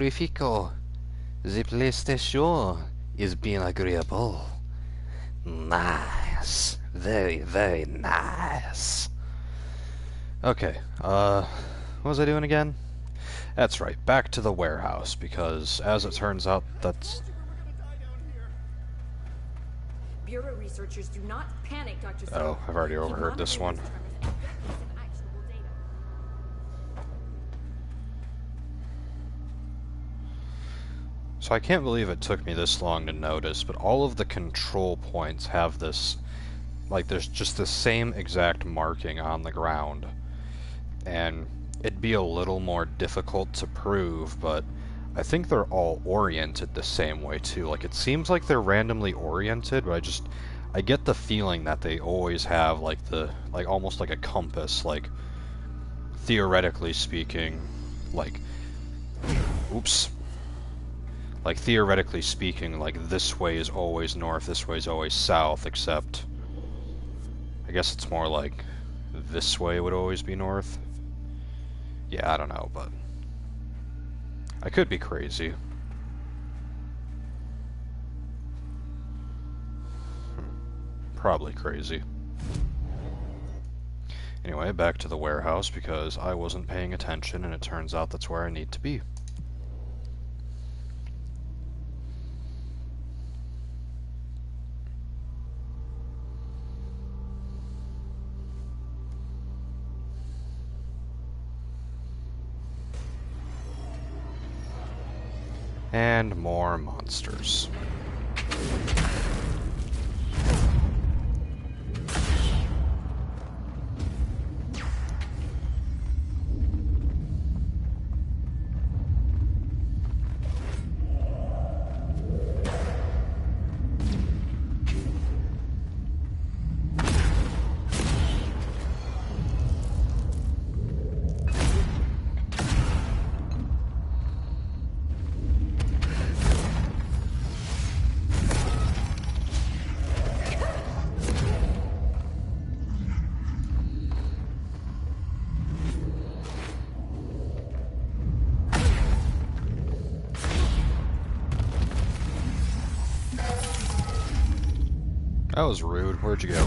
Rifico, the PlayStation is being agreeable. Nice. Very, very nice. Okay, what was I doing again? That's right, back to the warehouse, because as it turns out, that's... Bureau researchers do not panic, Dr. Stone. Oh, I've already Keep overheard this monitoring one. these tremors and get me some actionable data. So I can't believe it took me this long to notice, but all of the control points have this... Like, there's just the same exact marking on the ground. And it'd be a little more difficult to prove, but I think they're all oriented the same way too. Like, it seems like they're randomly oriented, but I get the feeling that they always have like almost like a compass, like theoretically speaking, like oops. Like theoretically speaking, like this way is always north, this way is always south, except I guess it's more like this way would always be north. Yeah, I don't know, but I could be crazy. Probably crazy. Anyway, back to the warehouse because I wasn't paying attention and it turns out that's where I need to be. And more monsters. That was rude. Where'd you go?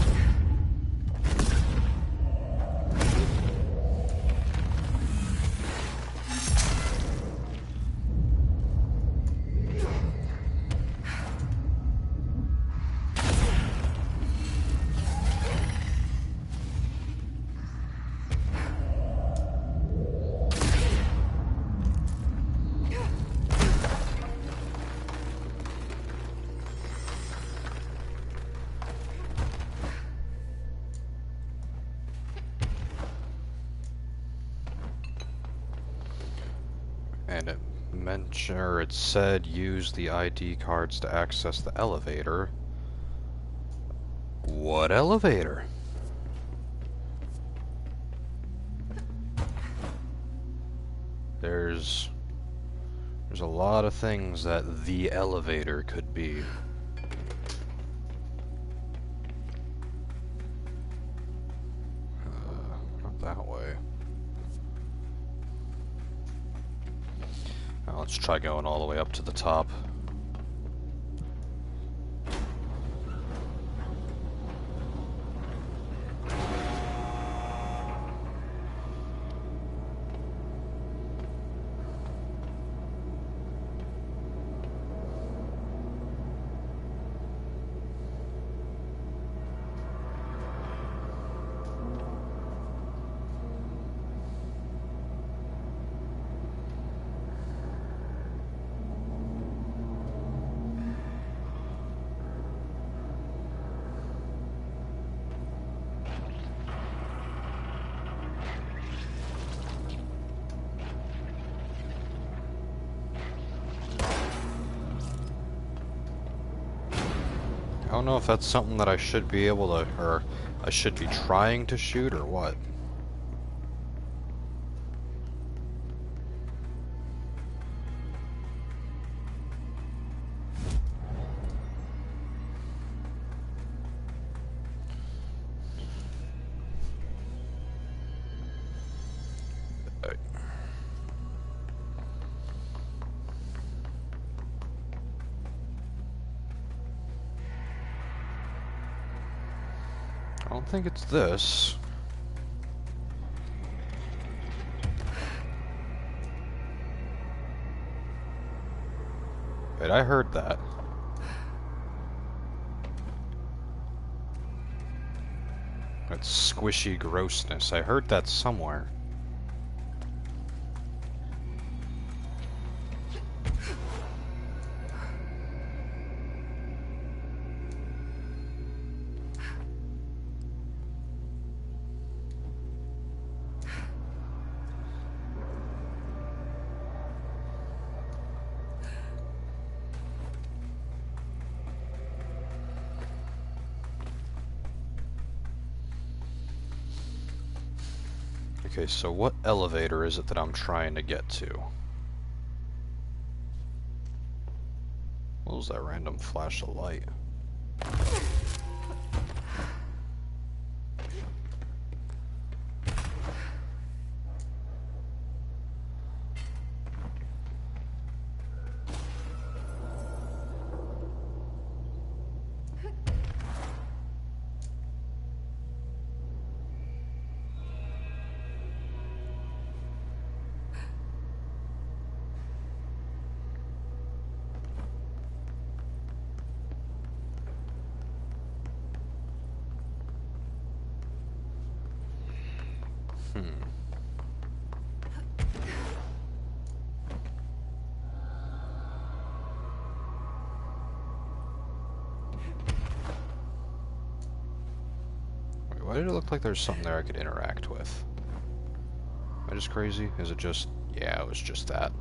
And it said use the ID cards to access the elevator. What elevator? There's a lot of things that the elevator could be. Not that way. Now let's try going all the way up to the top. I don't know if that's something that I should be able to, or I should be trying to shoot, or what. don't think it's this. Wait, I heard that. That squishy grossness. I heard that somewhere. Okay, so what elevator is it that I'm trying to get to? What was that random flash of light? Why did it look like there's something there I could interact with? Am I just crazy? Is it just... yeah, it was just that.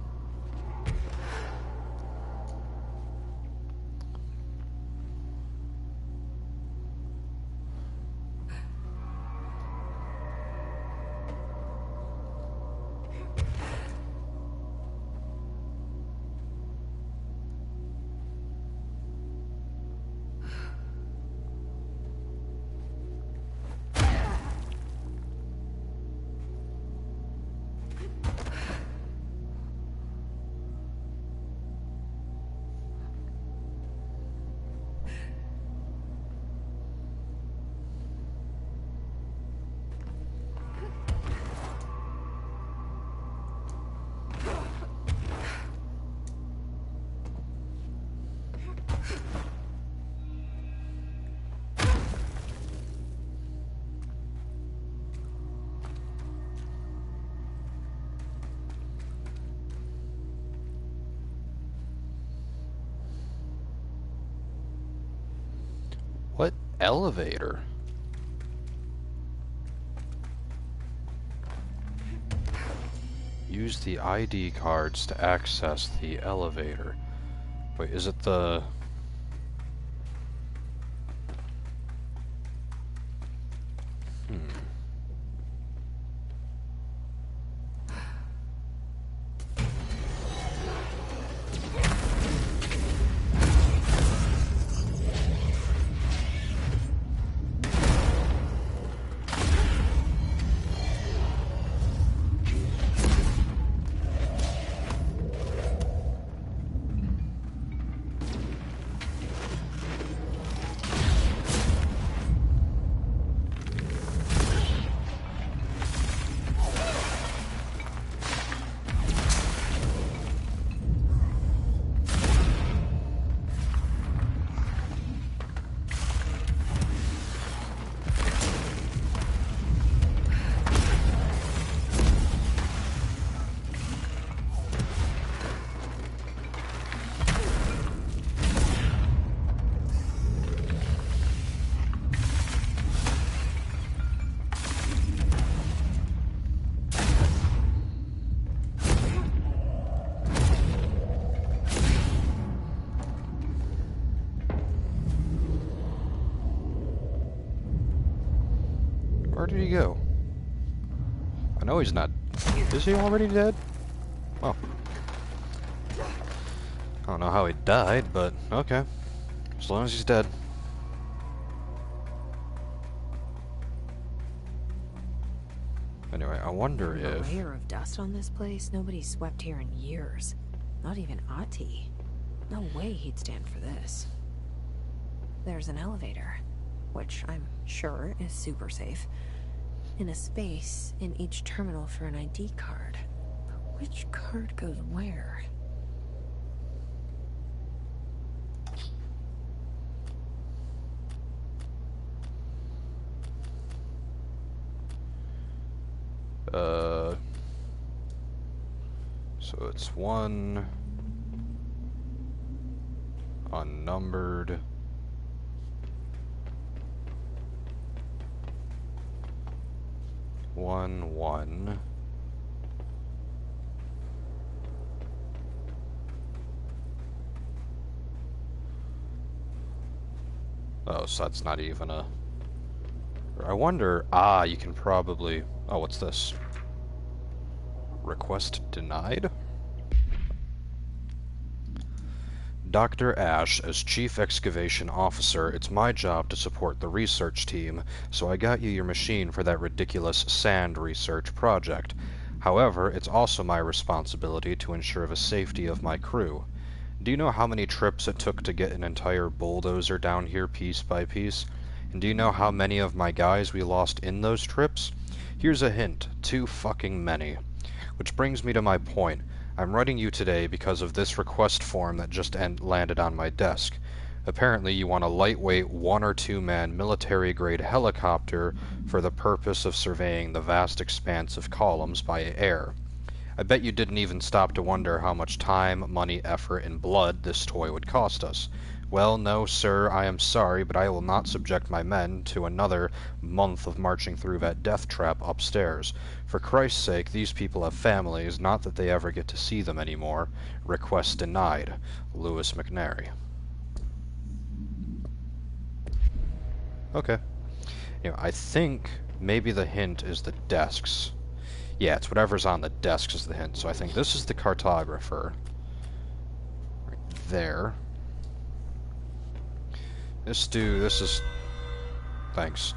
What elevator? Use the ID cards to access the elevator. Wait, is it the... Where did he go? I know he's not... Is he already dead? Well... I don't know how he died, but okay. As long as he's dead. Anyway, I wonder if... A layer of dust on this place nobody's swept here in years. Not even Ahti. No way he'd stand for this. There's an elevator. which I'm sure is super safe, and a space in each terminal for an ID card. But which card goes where? So it's 1 unnumbered. One. Oh, so that's not even a... I wonder... Ah, you can probably... Oh, what's this? Request denied? Dr. Ash, as Chief Excavation Officer, it's my job to support the research team, so I got you your machine for that ridiculous sand research project. However, it's also my responsibility to ensure the safety of my crew. Do you know how many trips it took to get an entire bulldozer down here piece by piece? And do you know how many of my guys we lost in those trips? Here's a hint, too fucking many. Which brings me to my point. I'm writing you today because of this request form that just landed on my desk. Apparently you want a lightweight 1 or 2 man military-grade helicopter for the purpose of surveying the vast expanse of columns by air. I bet you didn't even stop to wonder how much time, money, effort, and blood this toy would cost us. Well, no, sir, I am sorry, but I will not subject my men to another month of marching through that death trap upstairs. For Christ's sake, these people have families, not that they ever get to see them anymore. Request denied. Lewis McNary. Okay. I think maybe the hint is the desks. Yeah, it's whatever's on the desks is the hint. So I think this is the cartographer. Right there. This is... Thanks.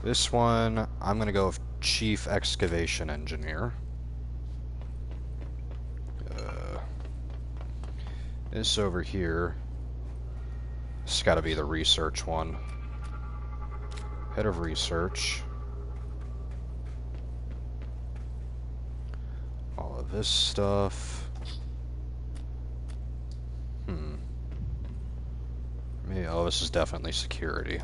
This one, I'm gonna go with Chief Excavation Engineer. This over here... This has gotta be the research one. Head of Research. All of this stuff. Oh, this is definitely security.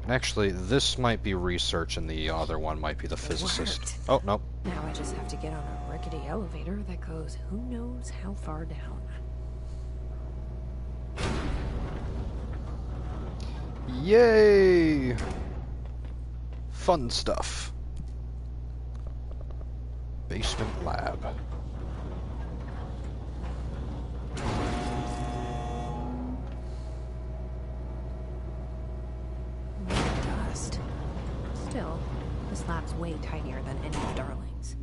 And actually, this might be research and the other one might be the physicist. Oh, nope. Now I just have to get on a rickety elevator that goes who knows how far down. Yay! Fun stuff. Basement lab. Dust. Still, this lab's way tinier than any of Darling's.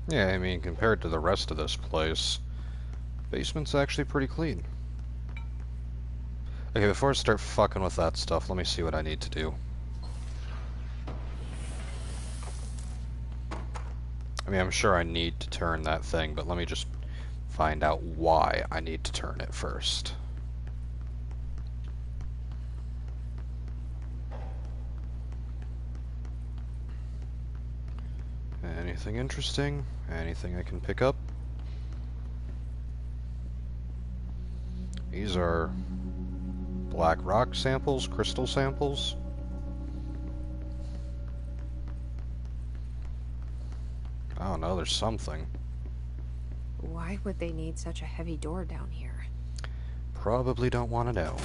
Yeah, I mean, compared to the rest of this place, basement's actually pretty clean. Okay, before I start fucking with that stuff, let me see what I need to do. I mean, I'm sure I need to turn that thing, but let me just find out why I need to turn it first. Anything interesting? Anything I can pick up? These are black rock samples, crystal samples. I don't know, there's something. Why would they need such a heavy door down here? Probably don't want to know.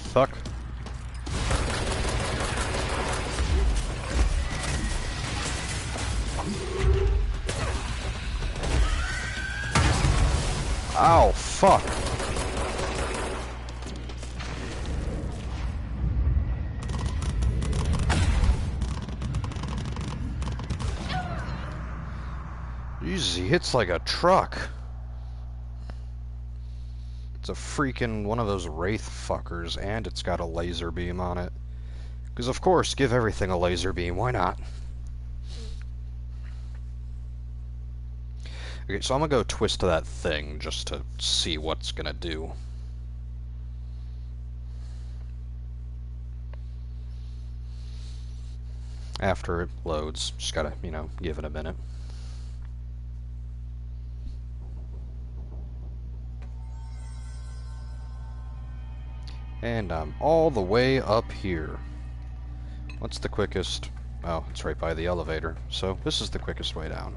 Fuck. Ow, fuck. Jesus, he hits like a truck. It's a freaking one of those Wraith fuckers, and it's got a laser beam on it. Because of course, give everything a laser beam, why not? Okay, so I'm gonna go twist that thing just to see what's gonna do. After it loads, just gotta, you know, give it a minute. And I'm all the way up here. What's the quickest? Oh, it's right by the elevator. So this is the quickest way down.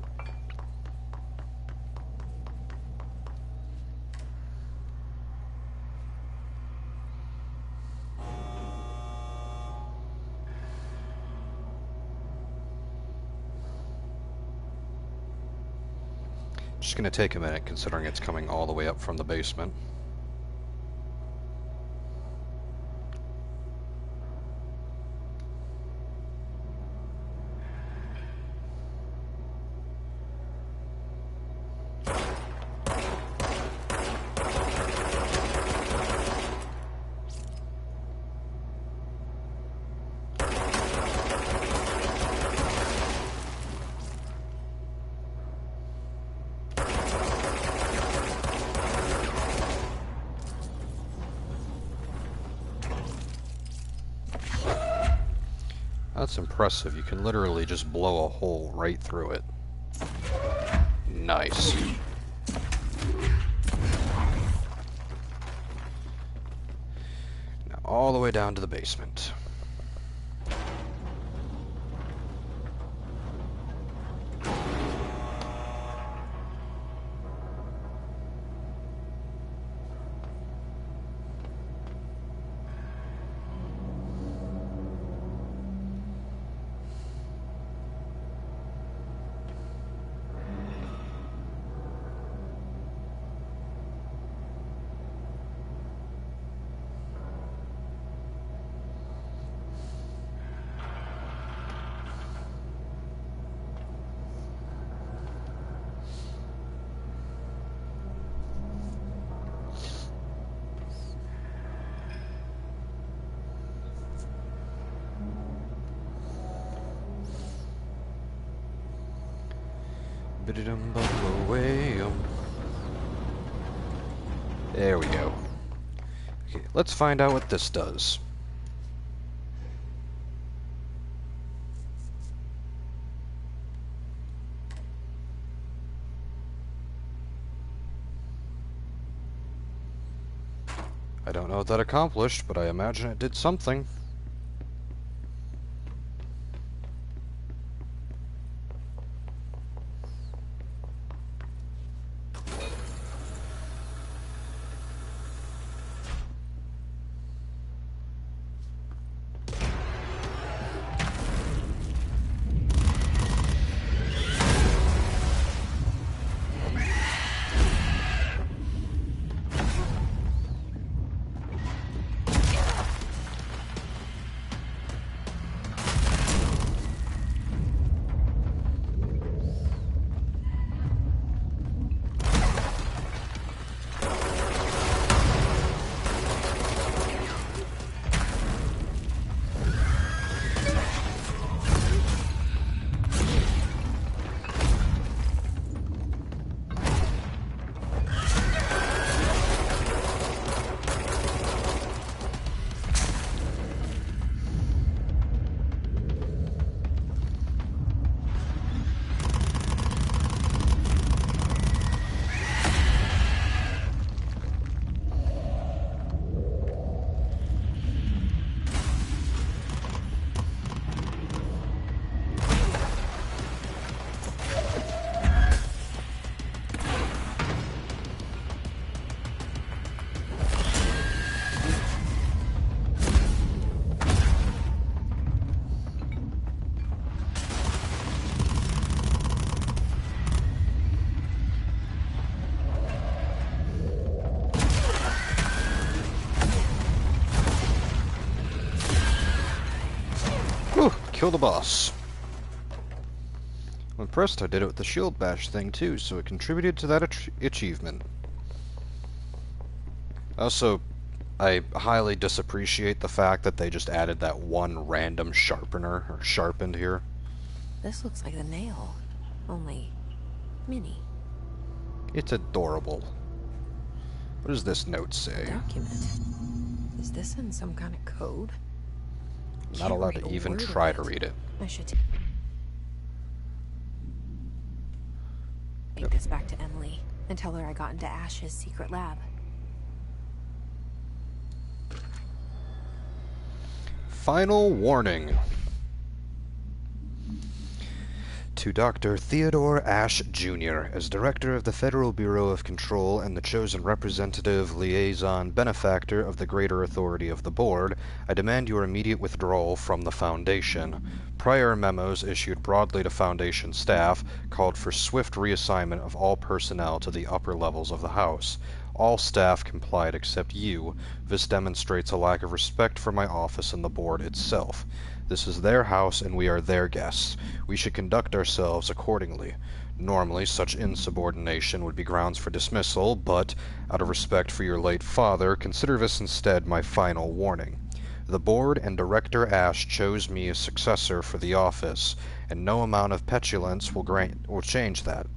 Just gonna take a minute considering it's coming all the way up from the basement. That's impressive. You can literally just blow a hole right through it. Nice. Now all the way down to the basement. There we go. Okay, let's find out what this does. I don't know what that accomplished, but I imagine it did something. Kill the boss. I'm impressed I did it with the shield bash thing too, so it contributed to that achievement. Also, I highly disappreciate the fact that they just added that one random sharpener, or sharpened here. This looks like the nail, only mini. It's adorable. What does this note say? Document. Is this in some kind of code? I'm not allowed to even try to read it. I should take this back to Emily and tell her I got into Ash's secret lab. Final warning. To Dr. Theodore Ash, Jr., as Director of the Federal Bureau of Control and the chosen representative, liaison, benefactor of the greater authority of the Board, I demand your immediate withdrawal from the Foundation. Prior memos issued broadly to Foundation staff called for swift reassignment of all personnel to the upper levels of the House. All staff complied except you. This demonstrates a lack of respect for my office and the Board itself. This is their house and we are their guests. We should conduct ourselves accordingly. Normally, such insubordination would be grounds for dismissal, but, out of respect for your late father, consider this instead my final warning. The Board and Director Ash chose me as successor for the office, and no amount of petulance will change that.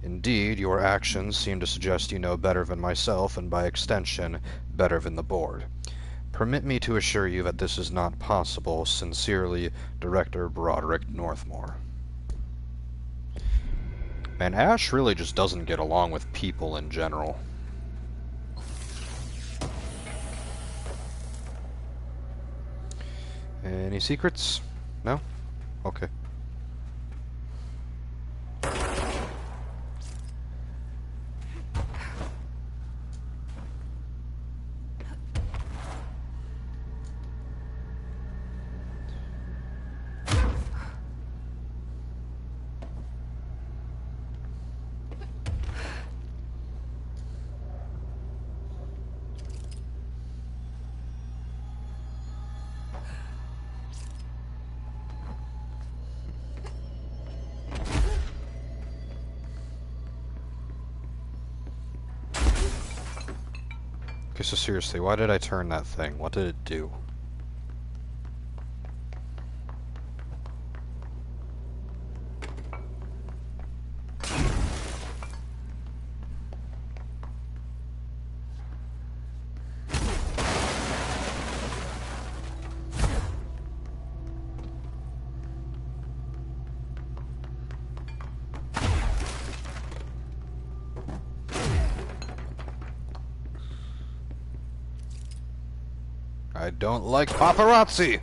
Indeed, your actions seem to suggest you know better than myself, and by extension, better than the Board. Permit me to assure you that this is not possible. Sincerely, Director Broderick Northmore. Man, Ash really just doesn't get along with people in general. Any secrets? No? Okay. Okay, so seriously, why did I turn that thing? What did it do? I don't like paparazzi!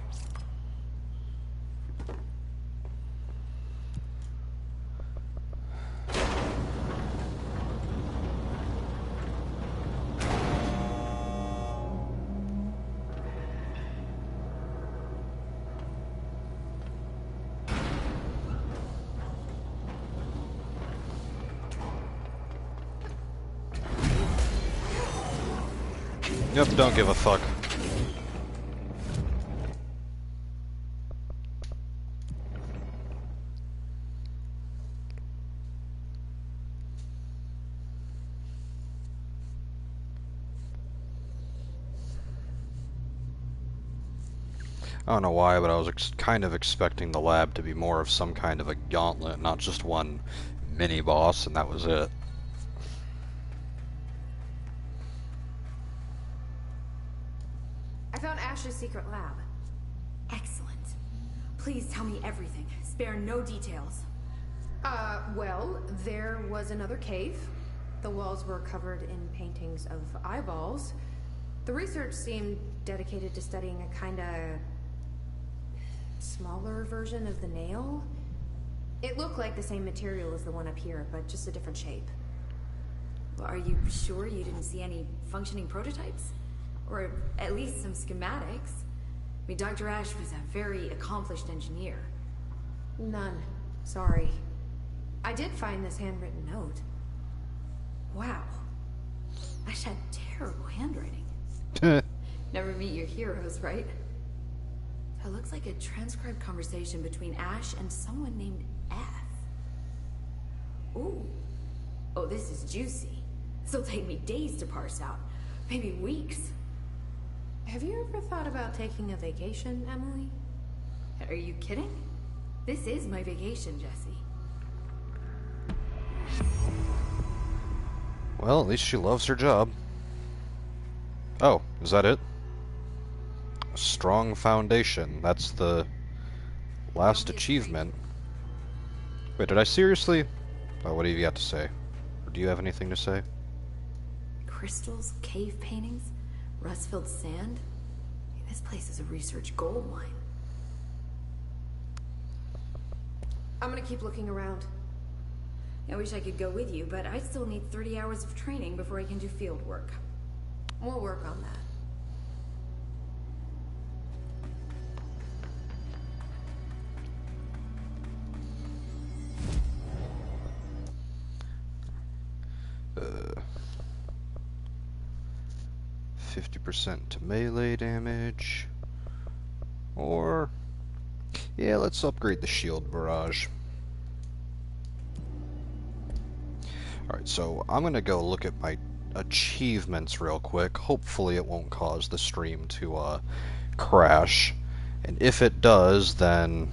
Yep, don't give a fuck. I don't know why, but I was kind of expecting the lab to be more of some kind of a gauntlet, not just one mini-boss, and that was it. I found Ash's secret lab. Excellent. Please tell me everything. Spare no details. Well, there was another cave. The walls were covered in paintings of eyeballs. The research seemed dedicated to studying a kinda smaller version of the nail. It looked like the same material as the one up here, but just a different shape. Well, are you sure you didn't see any functioning prototypes? Or at least some schematics? I mean, Dr. Ash was a very accomplished engineer. None. Sorry. I did find this handwritten note. Wow. Ash had terrible handwriting. Never meet your heroes, right? It looks like a transcribed conversation between Ash and someone named F. Ooh. Oh, this is juicy. This'll take me days to parse out. Maybe weeks. Have you ever thought about taking a vacation, Emily? Are you kidding? This is my vacation, Jesse. Well, at least she loves her job. Oh, is that it? A strong foundation. That's the last achievement. Wait, did I seriously? Oh, what have you got to say? Or do you have anything to say? Crystals, cave paintings, rust-filled sand. This place is a research gold mine. I'm gonna keep looking around. I wish I could go with you, but I still need 30 hours of training before I can do field work. We'll work on that. 50% to melee damage. Or... yeah, let's upgrade the shield barrage. Alright, so I'm gonna go look at my achievements real quick. Hopefully it won't cause the stream to crash. And if it does, then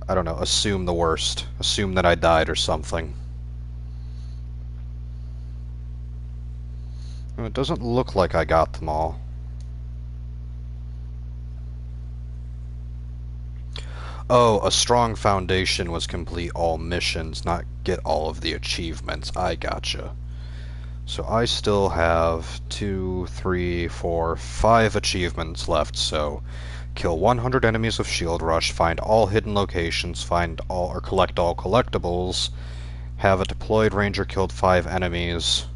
I don't know, assume the worst. Assume that I died or something. It doesn't look like I got them all. Oh, a strong foundation was complete all missions, not get all of the achievements. I gotcha. So I still have 2, 3, 4, 5 achievements left, so kill 100 enemies with Shield Rush, find all hidden locations, find all or collect all collectibles, have a deployed ranger killed 5 enemies.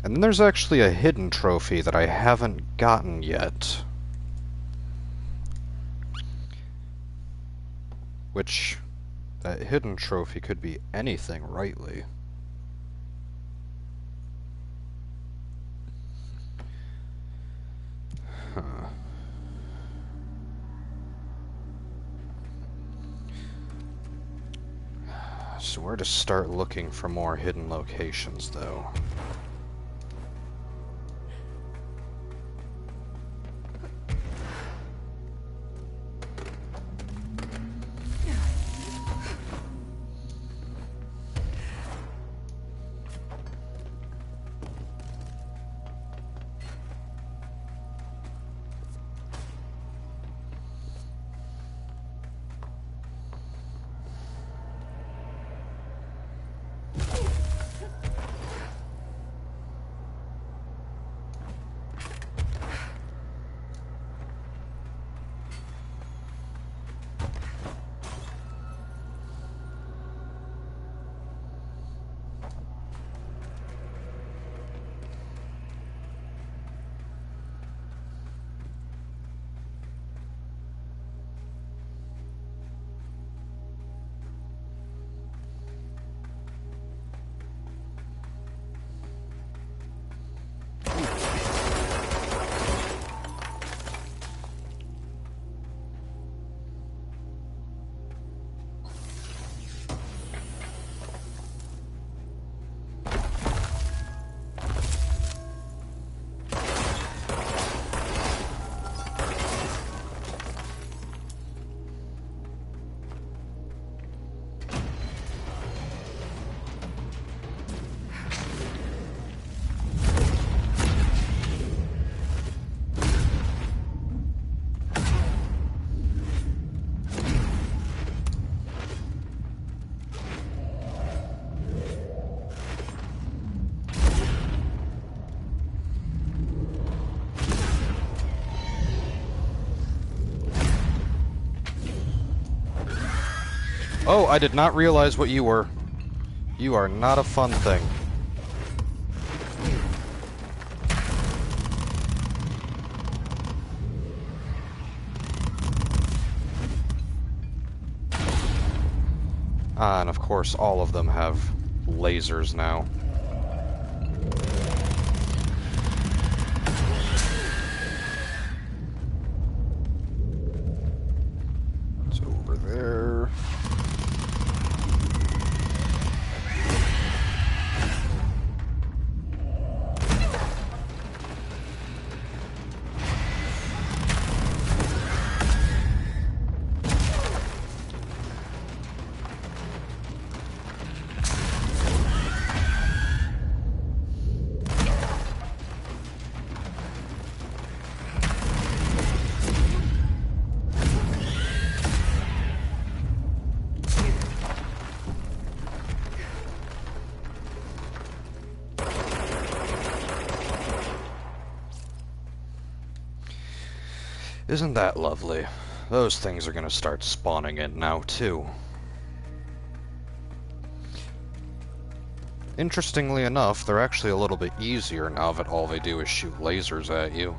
And then there's actually a hidden trophy that I haven't gotten yet. Which, that hidden trophy could be anything, rightly. Huh. So where to start looking for more hidden locations, though? Oh, I did not realize what you were. You are not a fun thing. Ah, and of course all of them have lasers now. It's over there. Isn't that lovely? Those things are gonna start spawning in now, too. Interestingly enough, they're actually a little bit easier now that all they do is shoot lasers at you.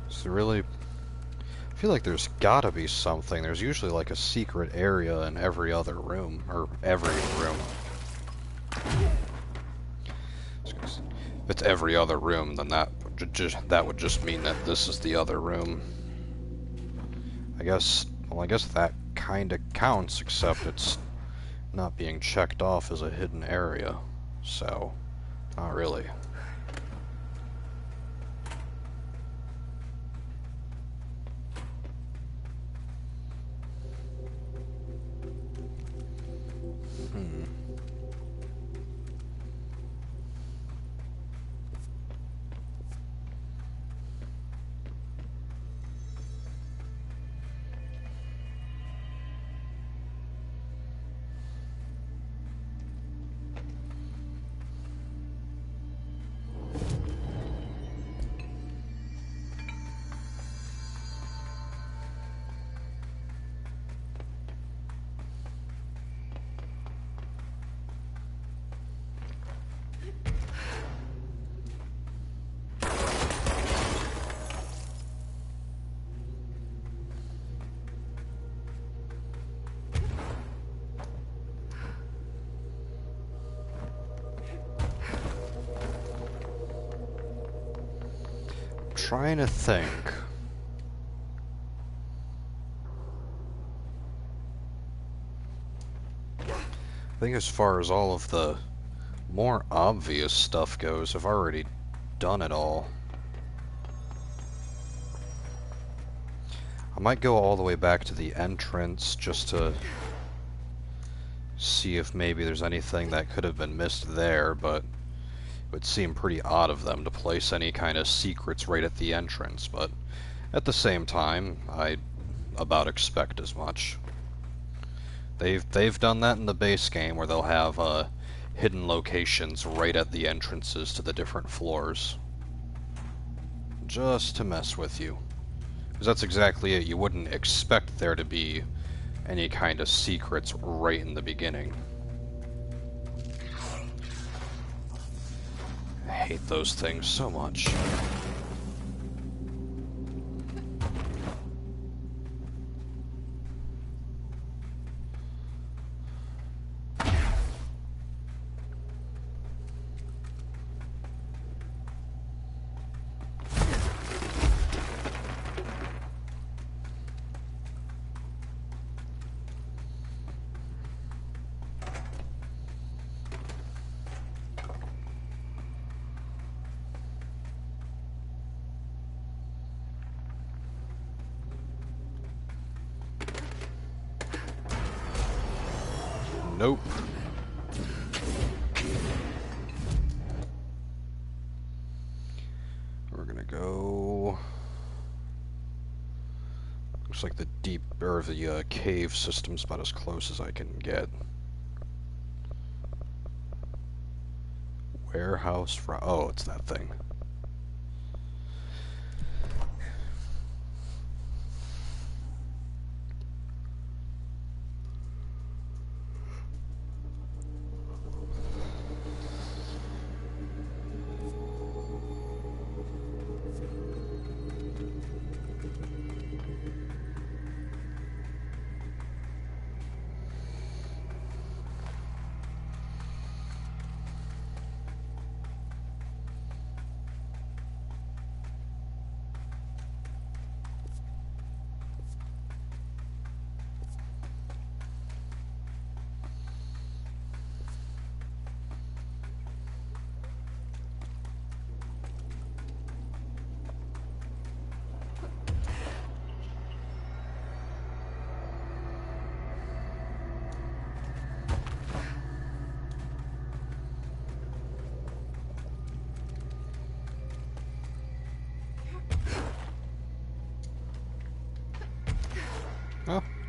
So really, I feel like there's gotta be something. There's usually like a secret area in every other room, or every room. If it's every other room, then that would just mean that this is the other room. I guess that kinda counts, except it's not being checked off as a hidden area. So, not really. Trying to think. I think as far as all of the more obvious stuff goes, I've already done it all. I might go all the way back to the entrance just to see if maybe there's anything that could have been missed there, but it would seem pretty odd of them to place any kind of secrets right at the entrance, but at the same time, I about expect as much. They've done that in the base game where they'll have hidden locations right at the entrances to the different floors. Just to mess with you. Because that's exactly it, you wouldn't expect there to be any kind of secrets right in the beginning. I hate those things so much. Nope. We're gonna go... Looks like the cave system's about as close as I can get. Warehouse oh, it's that thing.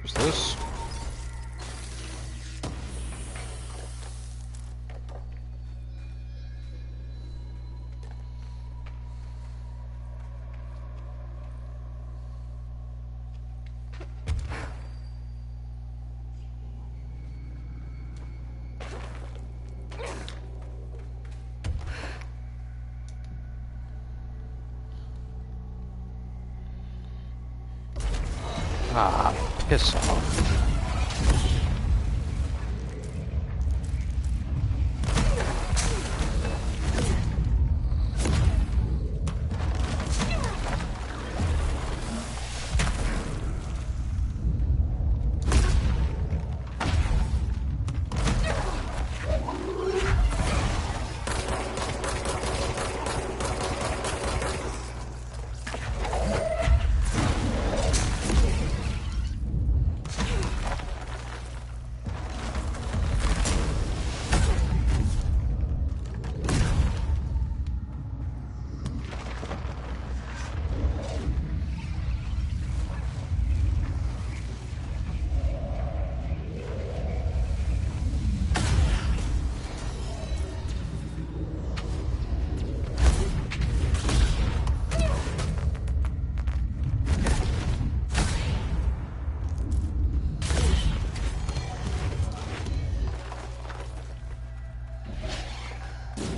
What's this? Ah, piss off.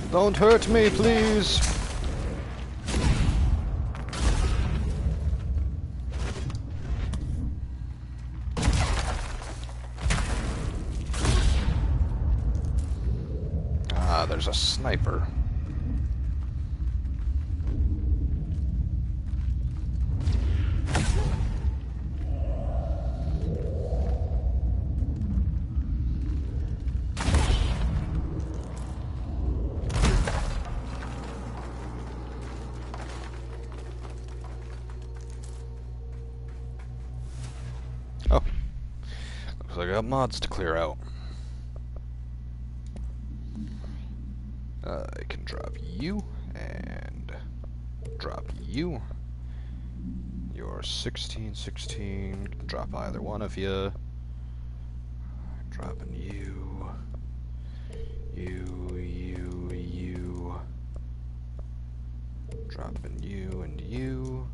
Don't hurt me, please! Ah, there's a sniper. Oh, looks like I got mods to clear out. I can drop you, and drop you. You're 16, drop either one of you. Dropping you. You. Dropping you and you.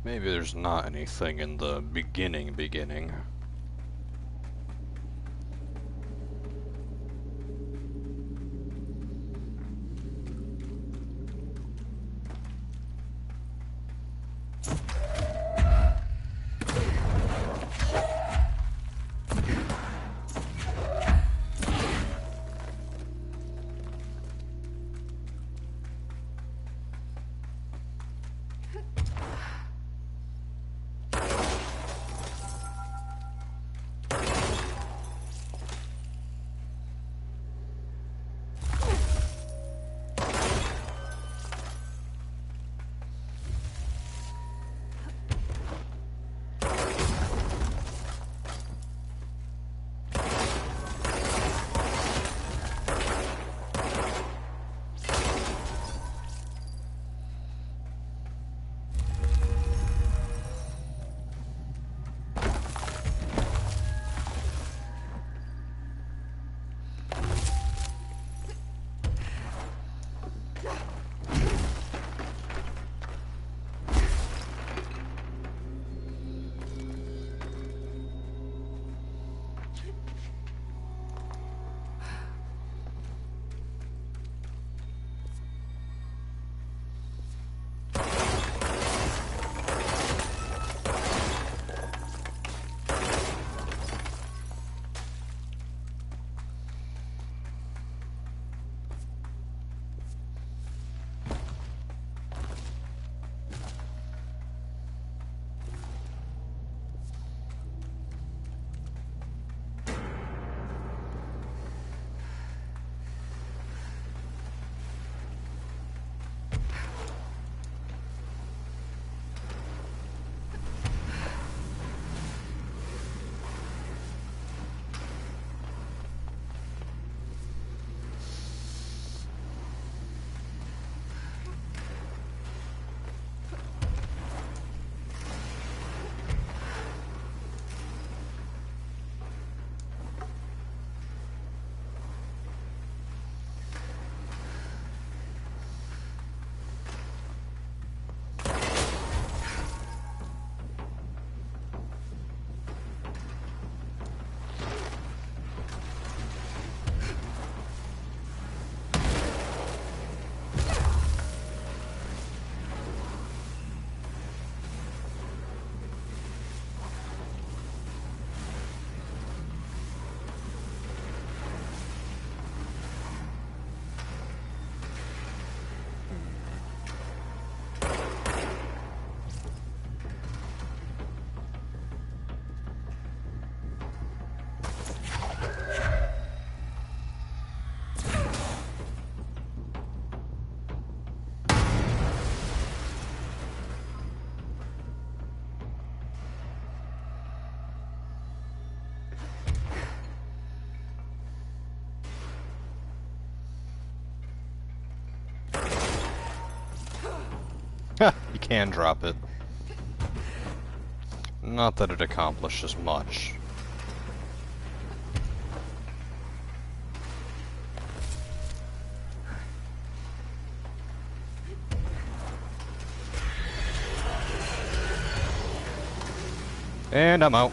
Maybe there's not anything in the beginning. can drop it. Not that it accomplishes much. And I'm out.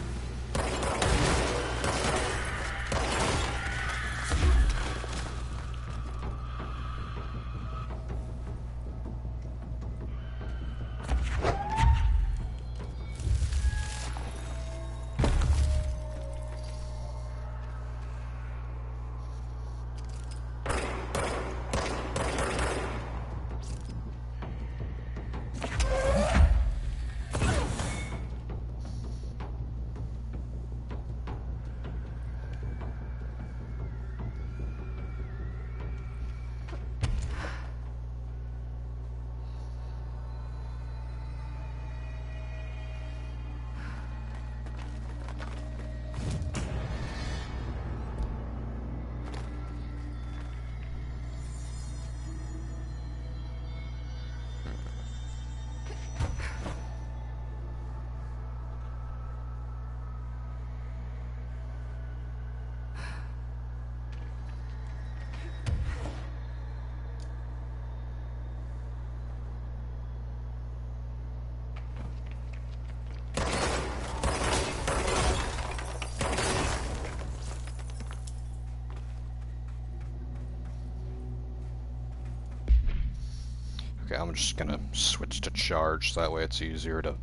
Okay, I'm just gonna switch to charge, so that way it's easier to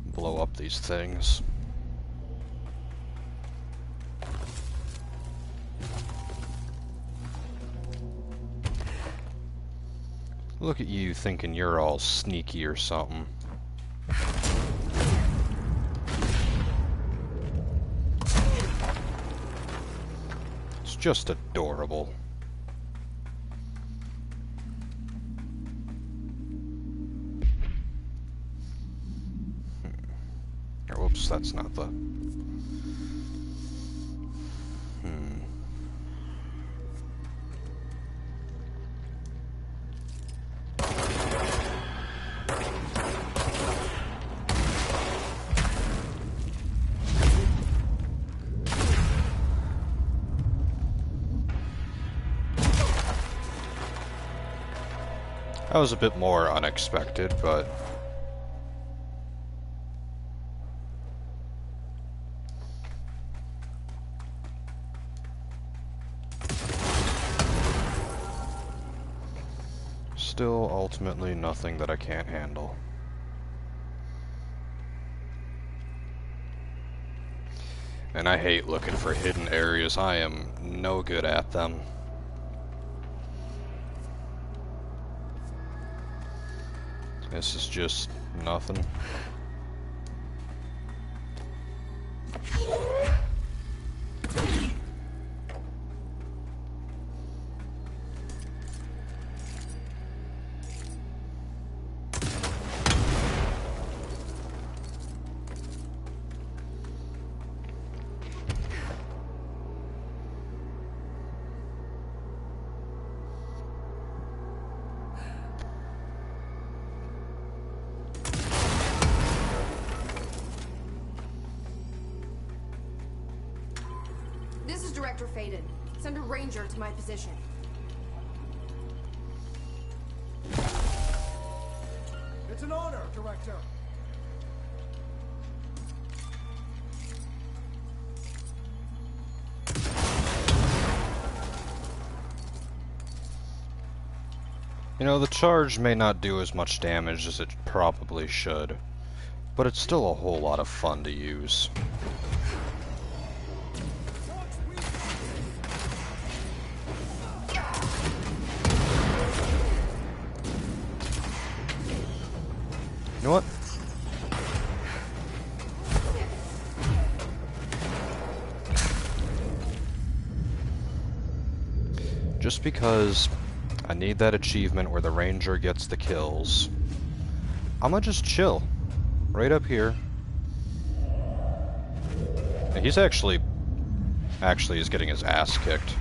blow up these things. Look at you thinking you're all sneaky or something. It's just adorable. Whoops, that's not the... That was a bit more unexpected, but... still ultimately nothing that I can't handle. And I hate looking for hidden areas. I am no good at them. This is just nothing. This is Director Faden. Send a ranger to my position. It's an honor, Director. You know, the charge may not do as much damage as it probably should, but it's still a whole lot of fun to use. You know what? Just because I need that achievement where the ranger gets the kills, I'm gonna just chill right up here. And he's actually is getting his ass kicked.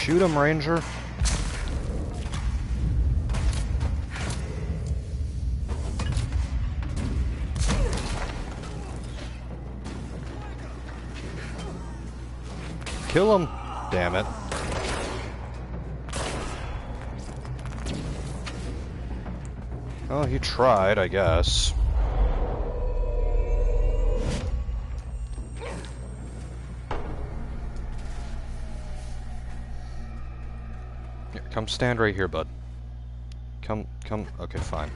Shoot him, Ranger. Kill him! Damn it. Well, he tried, I guess. Here, come stand right here, bud. Come. Okay, fine.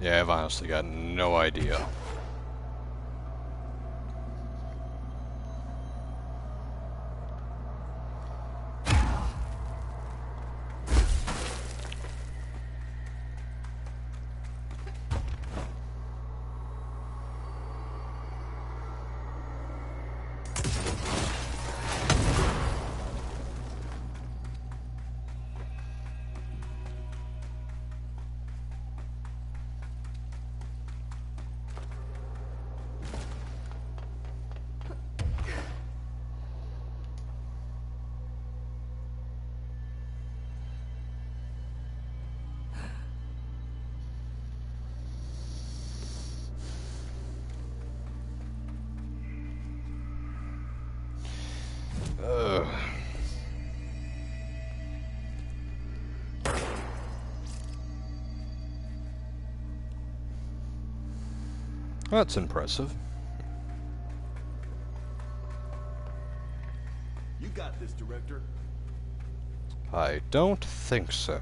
Yeah, I've honestly got no idea. That's impressive. You got this, Director. I don't think so.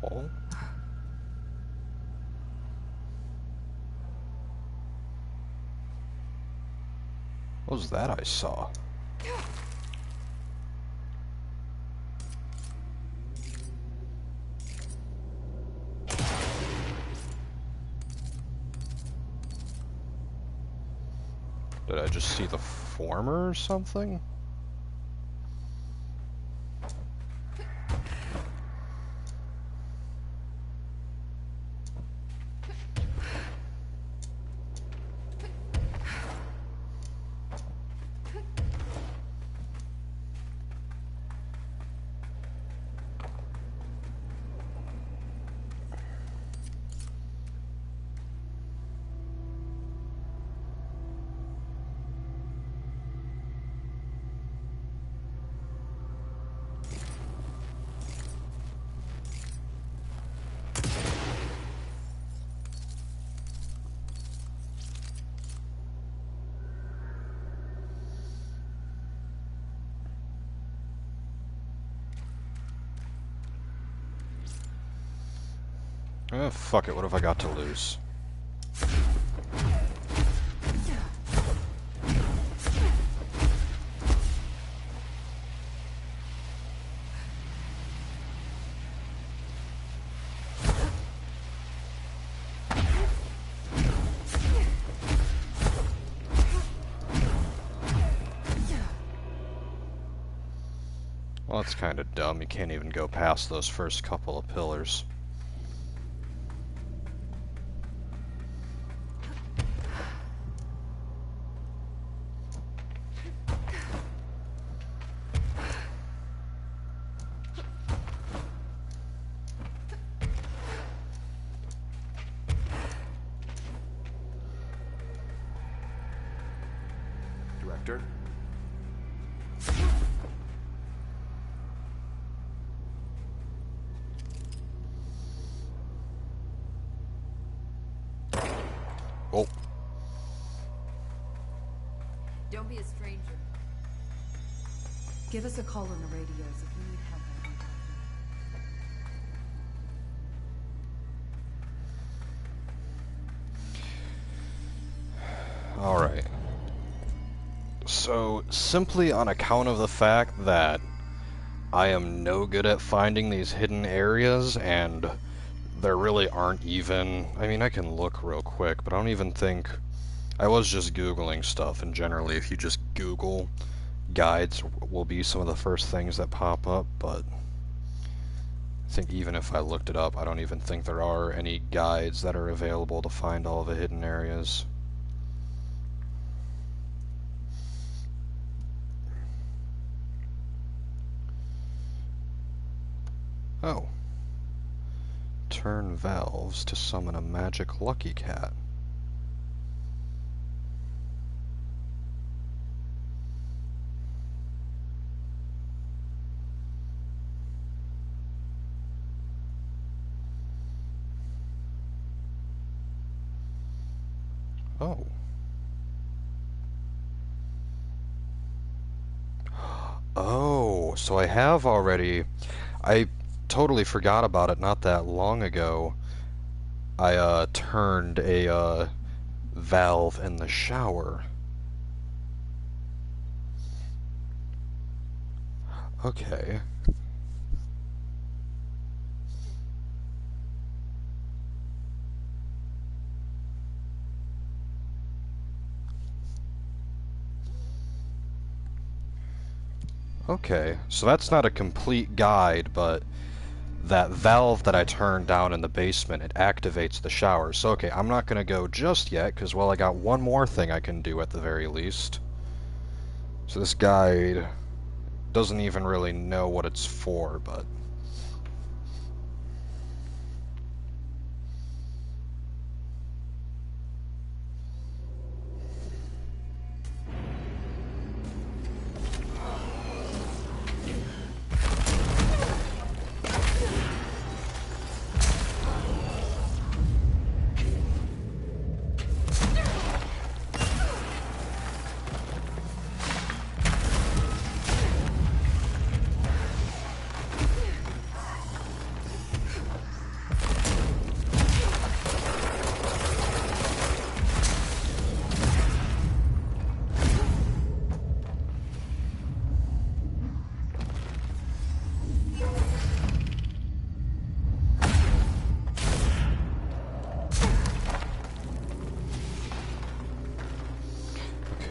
wall? What was that I saw? Did I just see the former or something? Fuck it, what have I got to lose? Well, that's kind of dumb. You can't even go past those first couple of pillars. Director? Oh. Don't be a stranger. Give us a call on the radios if you need help. Alright. So, simply on account of the fact that I am no good at finding these hidden areas, and there really aren't even... I mean, I can look real quick, but I don't even think... I was just Googling stuff, and generally if you just Google, guides will be some of the first things that pop up, but I think even if I looked it up, I don't even think there are any guides that are available to find all the hidden areas. Oh. Turn valves to summon a magic lucky cat. Oh. Oh, so I have already... I totally forgot about it not that long ago. I turned a valve in the shower. Okay. Okay, so that's not a complete guide, but that valve that I turned down in the basement, it activates the shower. So okay, I'm not going to go just yet, because, well, I got one more thing I can do at the very least. So this guide doesn't even really know what it's for, but...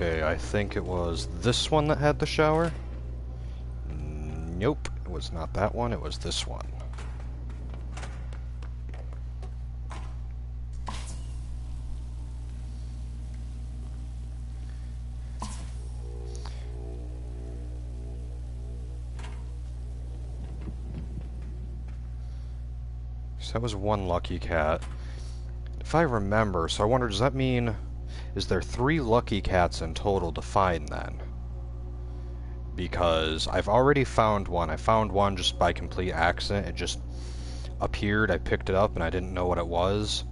Okay, I think it was this one that had the shower. Nope, it was not that one, it was this one. So that was one lucky cat. If I remember, so I wonder, does that mean, is there 3 lucky cats in total to find then? Because I've already found one. I found one just by complete accident. It just appeared, I picked it up, and I didn't know what it was.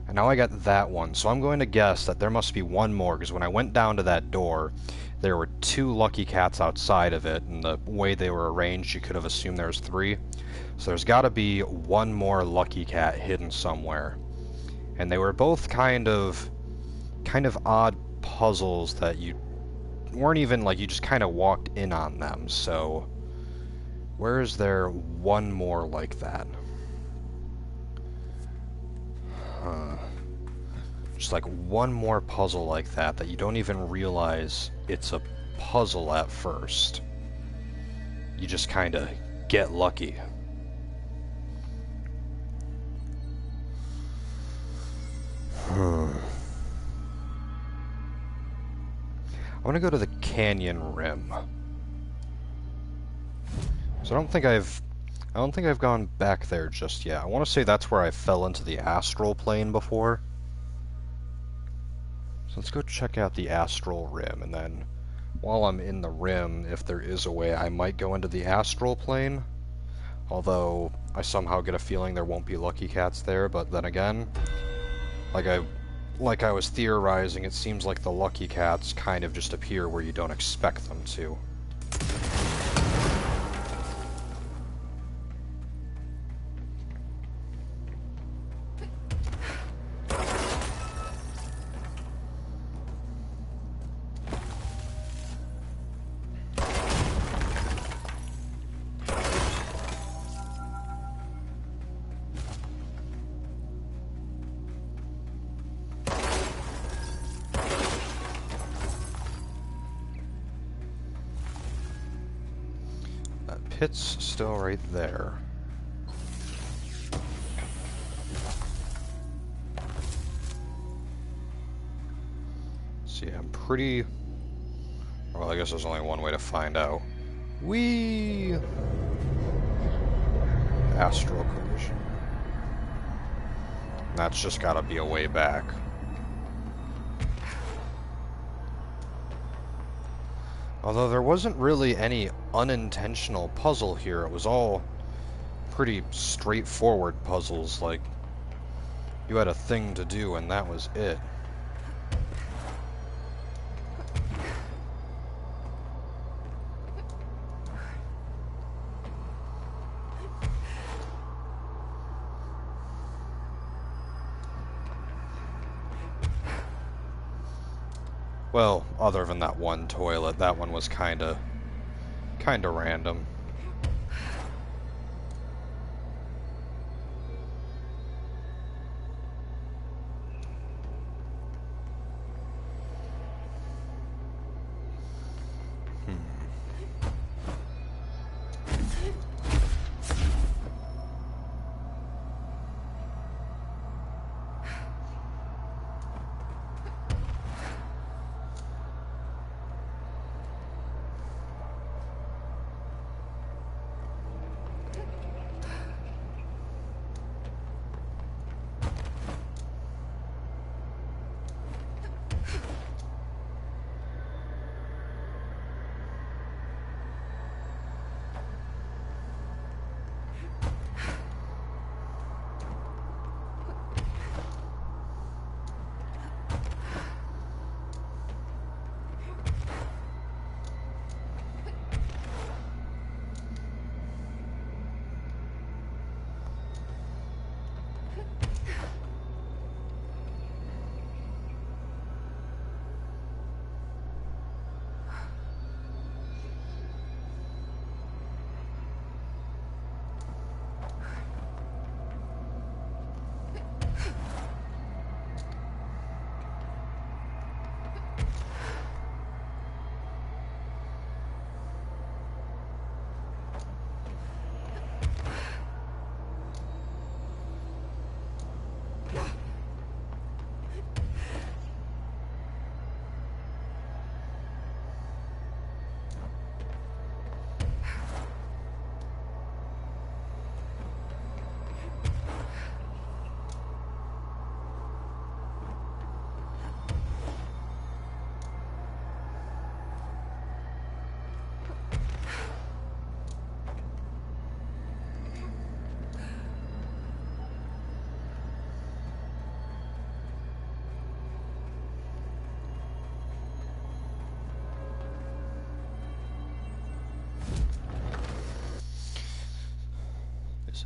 And now I got that one, so I'm going to guess that there must be one more, because when I went down to that door, there were 2 lucky cats outside of it, and the way they were arranged, you could have assumed there was 3. So there's got to be one more lucky cat hidden somewhere. And they were both kind of odd puzzles that you weren't even, like, you just kind of walked in on them, so where is there one more like that? Just like one more puzzle like that you don't even realize it's a puzzle at first. You just kind of get lucky. I want to go to the canyon rim. So I don't think I've gone back there just yet. I want to say that's where I fell into the astral plane before. So let's go check out the astral rim, and then while I'm in the rim, if there is a way, I might go into the astral plane. Although I somehow get a feeling there won't be lucky cats there, but then again, like I was theorizing, it seems like the lucky cats kind of just appear where you don't expect them to. Pit's still right there. See, I'm pretty... Well, I guess there's only one way to find out. Whee! Astral collision. That's just gotta be a way back. Although there wasn't really any unintentional puzzle here, it was all pretty straightforward puzzles, like you had a thing to do and that was it. Well, other than that one toilet, that one was kinda random.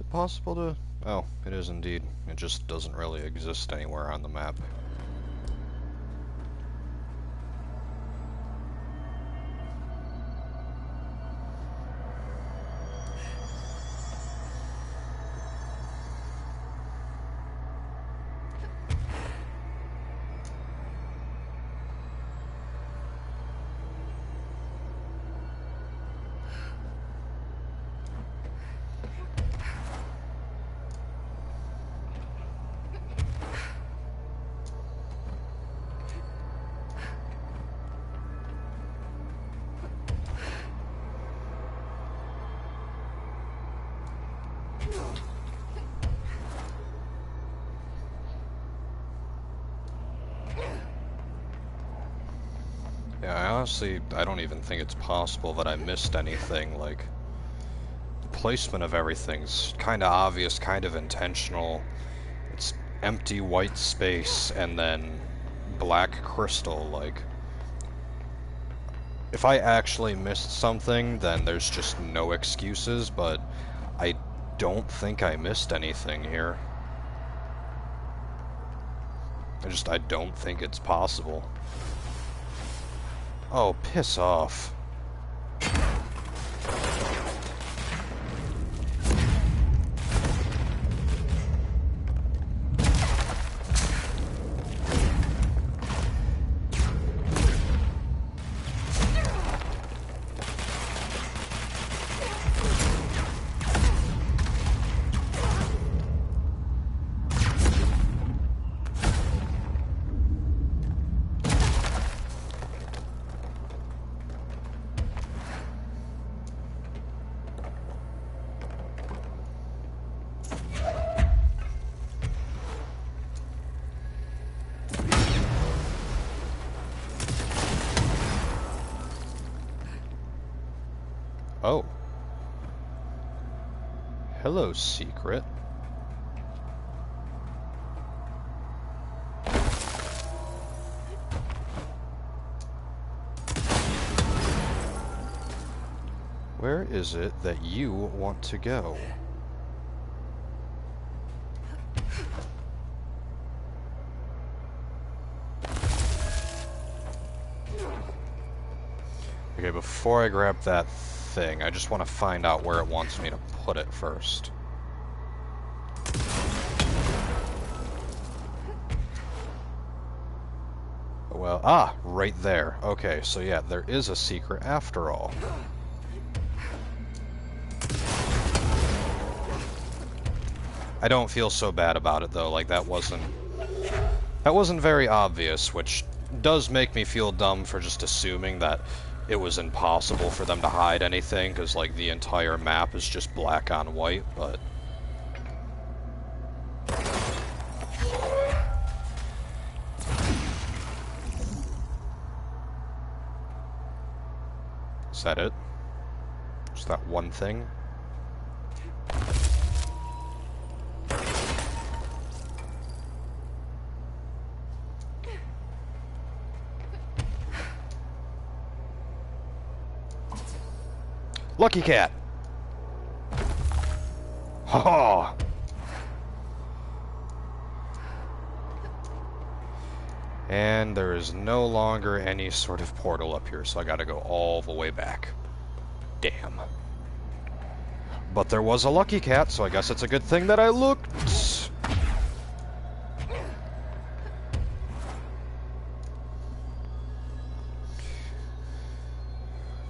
it possible to... Oh, it is indeed. It just doesn't really exist anywhere on the map. Yeah, I don't even think it's possible that I missed anything. Like, the placement of everything's kind of obvious, kind of intentional. It's empty white space and then black crystal. Like, if I actually missed something, then there's just no excuses, but I don't think I missed anything here. I don't think it's possible. Oh, piss off. Oh. Hello, secret. Where is it that you want to go? Okay, before I grab that thing, I just want to find out where it wants me to put it first. Well, right there. Okay, so yeah, there is a secret after all. I don't feel so bad about it though, like that wasn't very obvious, which does make me feel dumb for just assuming that it was impossible for them to hide anything, because like the entire map is just black on white, but... Is that it? Just that one thing? Lucky cat! Ha! And there is no longer any sort of portal up here, so I gotta go all the way back. Damn. But there was a lucky cat, so I guess it's a good thing that I looked.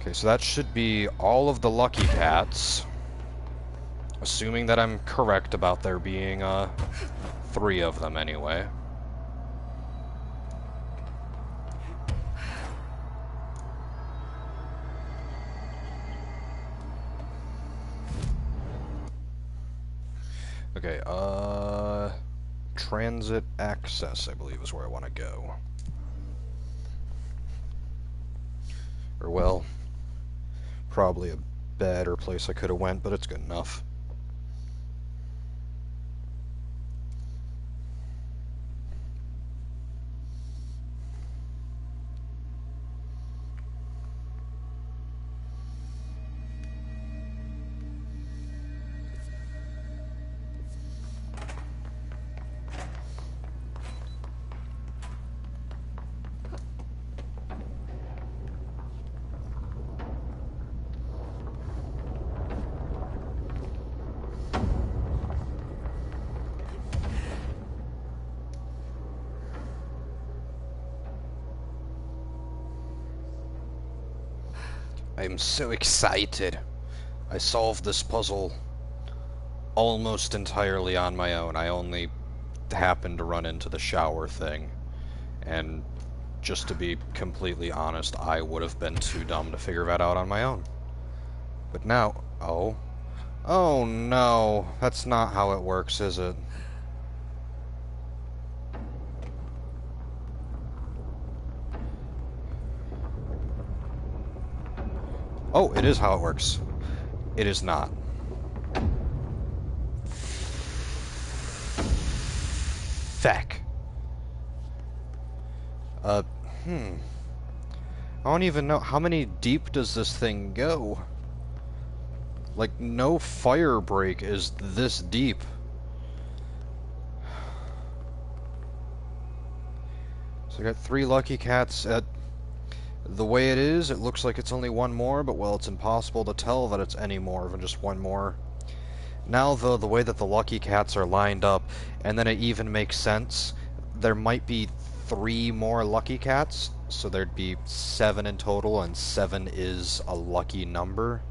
Okay, so that should be all of the lucky cats. Assuming that I'm correct about there being 3 of them anyway. Okay, transit access, I believe, is where I want to go. Or, well, probably a better place I could have went, but it's good enough. I'm so excited. I solved this puzzle almost entirely on my own. I only happened to run into the shower thing. And just to be completely honest, I would have been too dumb to figure that out on my own. But now... Oh. Oh no. That's not how it works, is it? Oh, it is how it works. It is not. Feck. I don't even know. How many deep does this thing go? Like, no fire break is this deep. So I got 3 lucky cats. At the way it is, it looks like it's only one more, but well, it's impossible to tell that it's any more than just one more. Now, though, the way that the lucky cats are lined up, and then it even makes sense, there might be 3 more lucky cats, so there'd be 7 in total, and 7 is a lucky number.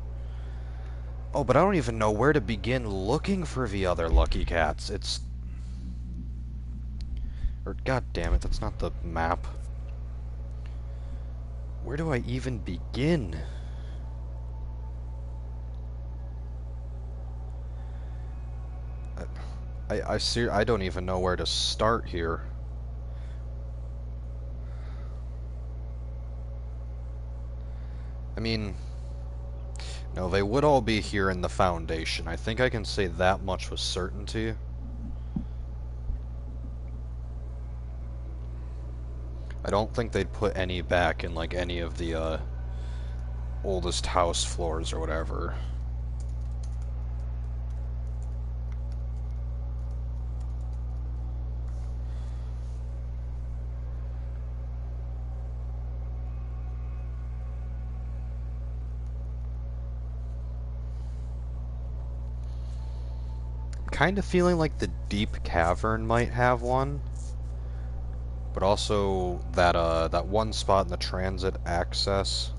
Oh, but I don't even know where to begin looking for the other lucky cats. It's... Or, god damn it, that's not the map. Where do I even begin? I don't even know where to start here. I mean... No, they would all be here in the Foundation. I think I can say that much with certainty. I don't think they'd put any back in, like, any of the, oldest house floors or whatever. Kind of feeling like the Deep Cavern might have one. But also that that one spot in the transit access.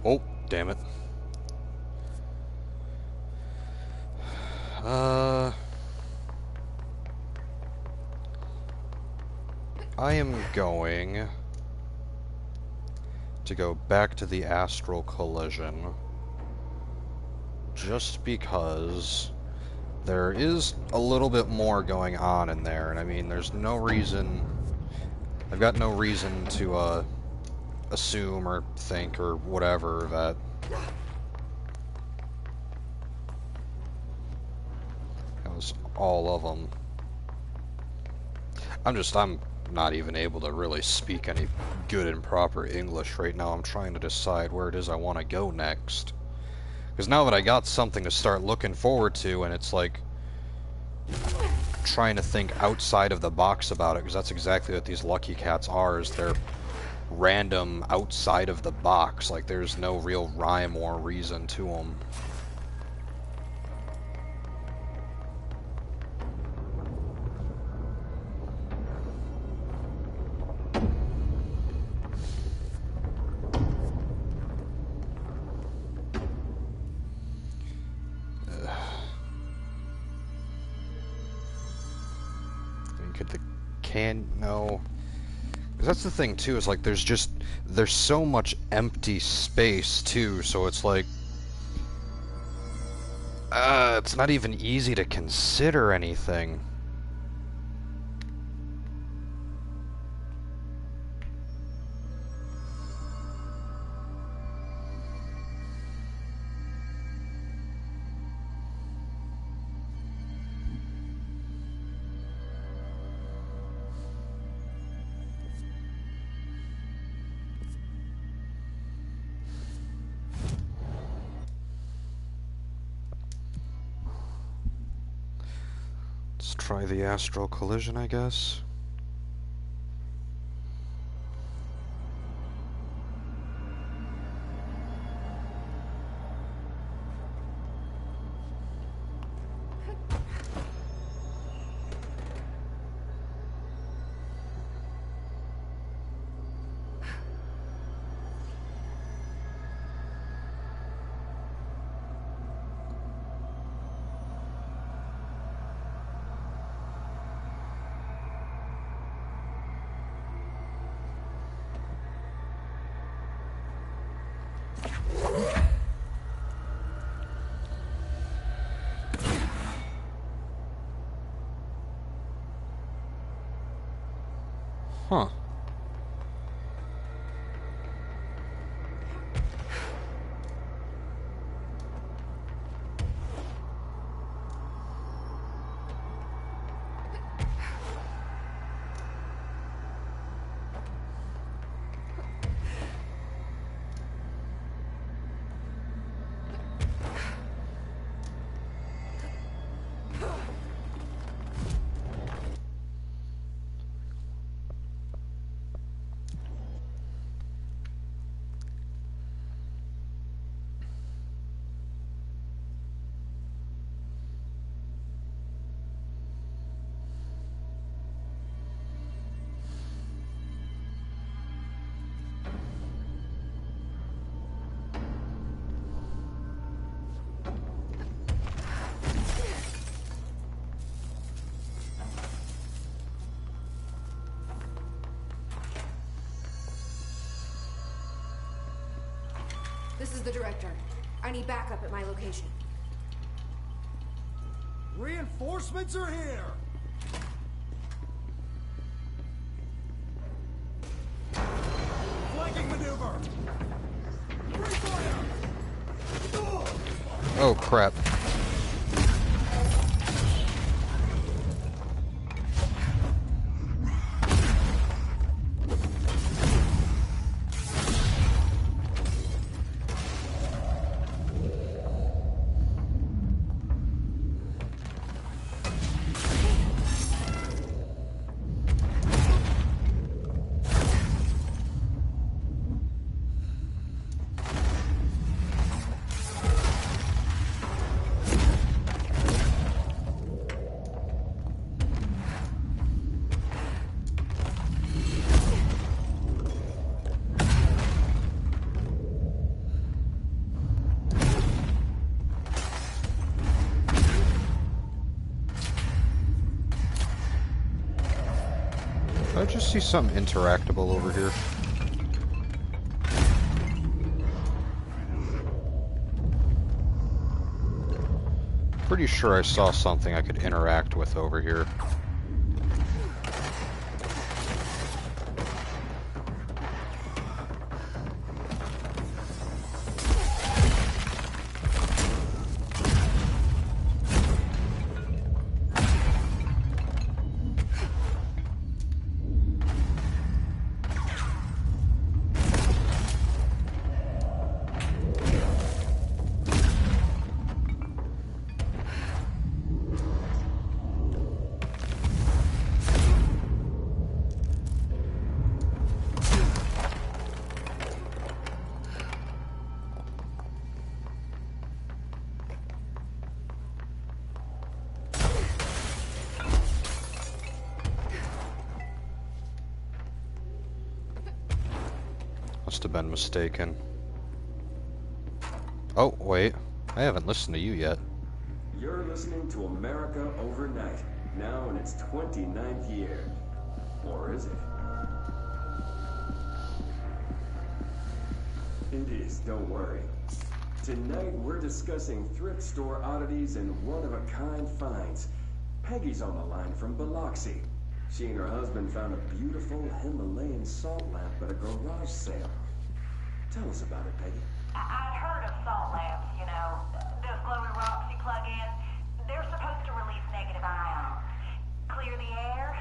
Oh, damn it. I am going to go back to the Astral Collision just because there is a little bit more going on in there, and I mean, there's no reason... I've got no reason to, assume or think or whatever that was all of them. I'm not even able to really speak any good and proper English right now. I'm trying to decide where it is I want to go next. Because now that I got something to start looking forward to, and it's like trying to think outside of the box about it, because that's exactly what these lucky cats are, is they're random outside of the box. Like, there's no real rhyme or reason to them. No. Because that's the thing, too, is like there's so much empty space, too, so it's like... it's not even easy to consider anything. Let's try the astral collision, I guess. Huh. This is the director. I need backup at my location. Reinforcements are here! Flanking maneuver! Free fire! Oh, crap. Did I just see something interactable over here? Pretty sure I saw something I could interact with over here. Must have been mistaken. Oh, wait. I haven't listened to you yet. You're listening to America Overnight, now in its 29th year. Or is it? It is, don't worry. Tonight we're discussing thrift store oddities and one-of-a-kind finds. Peggy's on the line from Biloxi. She and her husband found a beautiful Himalayan salt lamp at a garage sale. Tell us about it, Peggy. I'd heard of salt lamps, you know. Those glowing rocks you plug in. They're supposed to release negative ions. Clear the air.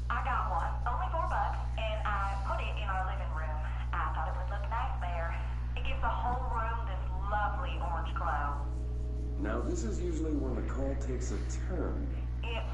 I got one. Only $4, and I put it in our living room. I thought it would look nice there. It gives the whole room this lovely orange glow. Now, this is usually when the call takes a turn. It's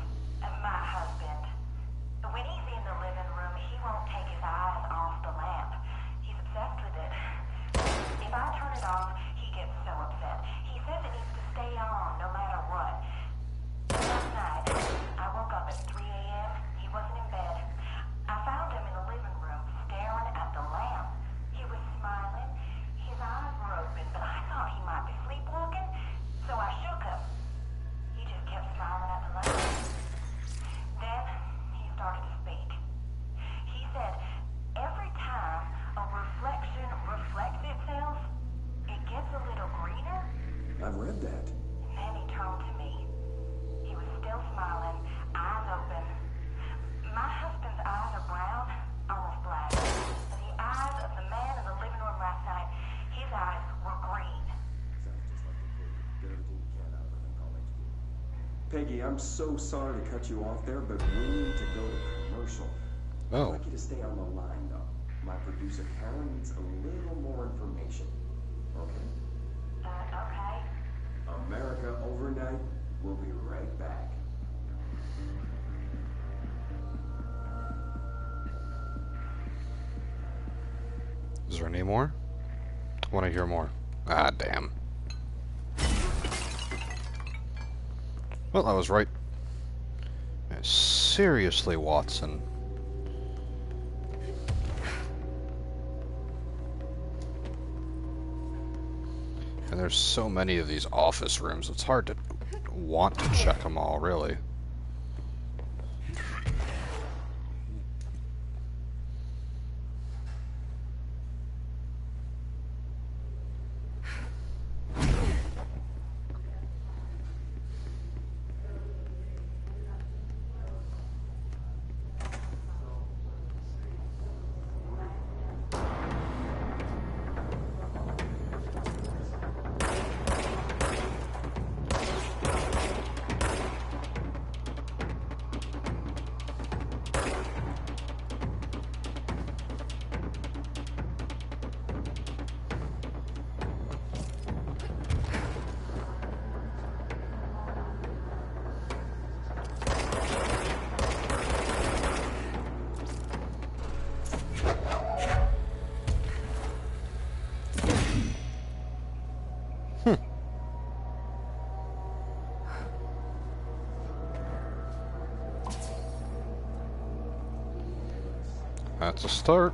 I've read that. And then he turned to me. He was still smiling, eyes open. My husband's eyes are brown, almost black. The eyes of the man in the living room last night, his eyes were green. Sounds just like the kid. Get everything you can out of her and call HQ. Peggy, I'm so sorry to cut you off there, but we need to go to commercial. Oh. I'd like you to stay on the line, though. My producer, Karen, needs a little more information. Okay? Okay. America Overnight. We'll be right back. Is there any more? I want to hear more. Ah, damn. Well, I was right. Seriously, Watson. And there's so many of these office rooms, it's hard to want to check them all, really. That's a start.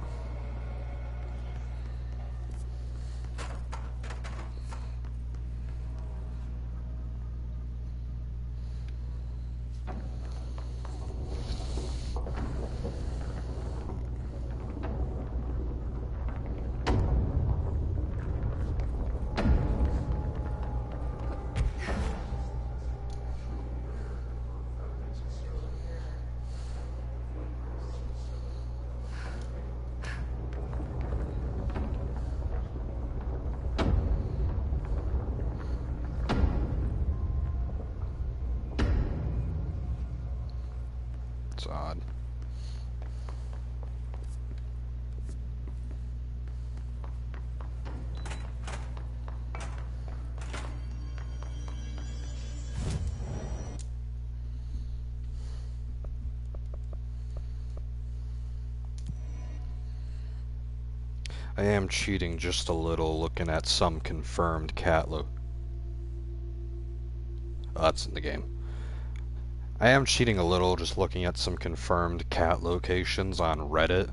It's odd. I am cheating just a little, looking at some confirmed cat Oh, that's in the game. I am cheating a little, just looking at some confirmed cat locations on Reddit.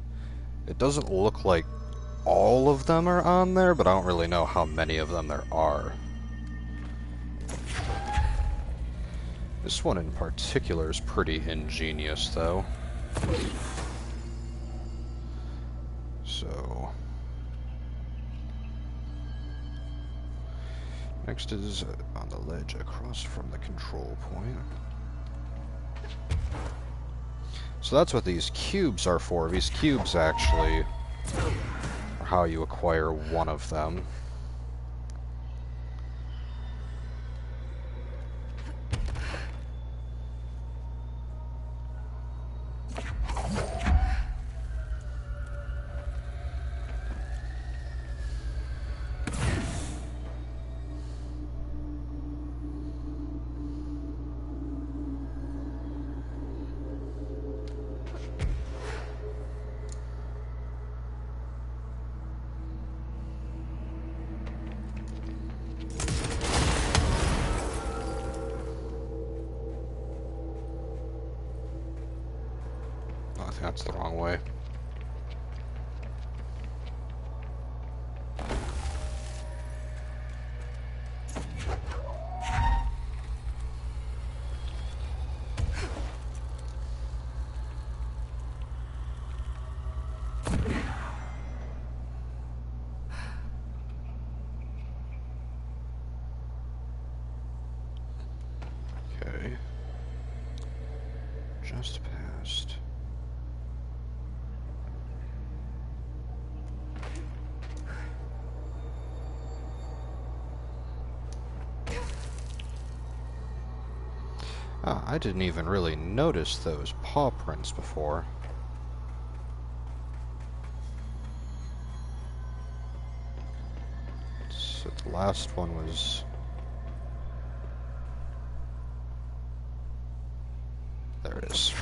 It doesn't look like all of them are on there, but I don't really know how many of them there are. This one in particular is pretty ingenious, though. So... next is on the ledge across from the control point. So that's what these cubes are for. These cubes actually are how you acquire one of them. I think that's the wrong way. just passed. Ah, I didn't even really notice those paw prints before. So the last one was... There it is.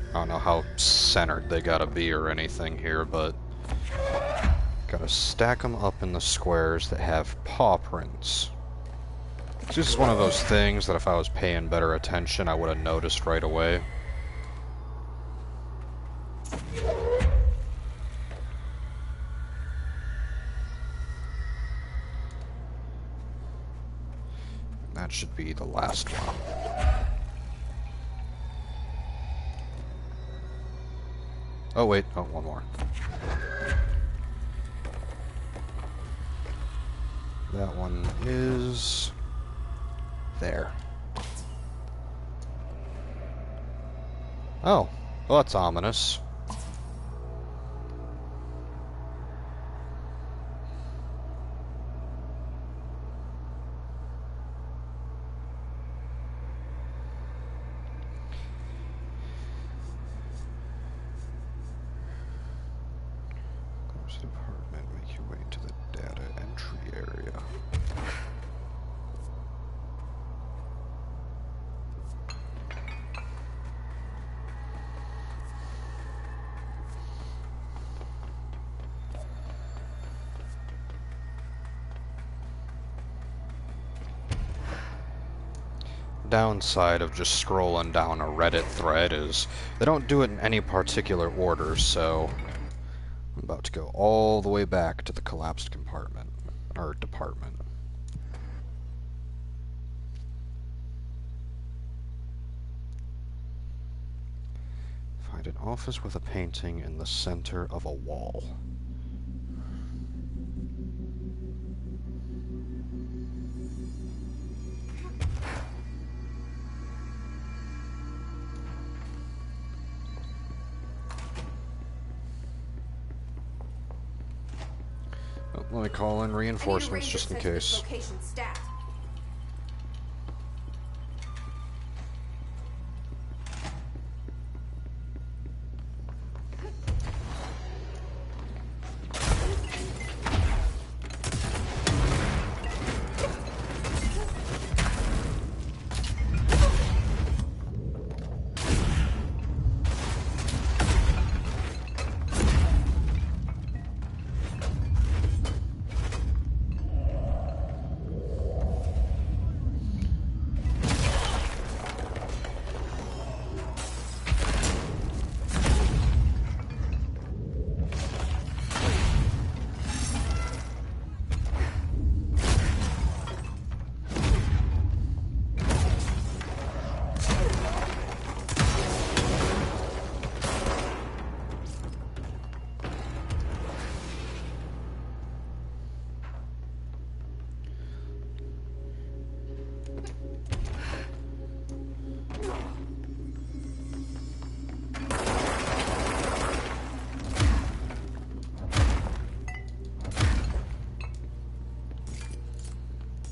I don't know how centered they gotta be or anything here, but gotta stack them up in the squares that have paw prints. This is one of those things that if I was paying better attention, I would have noticed right away. That should be the last one. Oh wait, oh, one more. That one is... there. Oh, well that's ominous. Department, make your way to the data entry area. Downside of just scrolling down a Reddit thread is they don't do it in any particular order, so I'm about to go all the way back to the collapsed compartment, or department. Find an office with a painting in the center of a wall. Let me call in reinforcements just in case.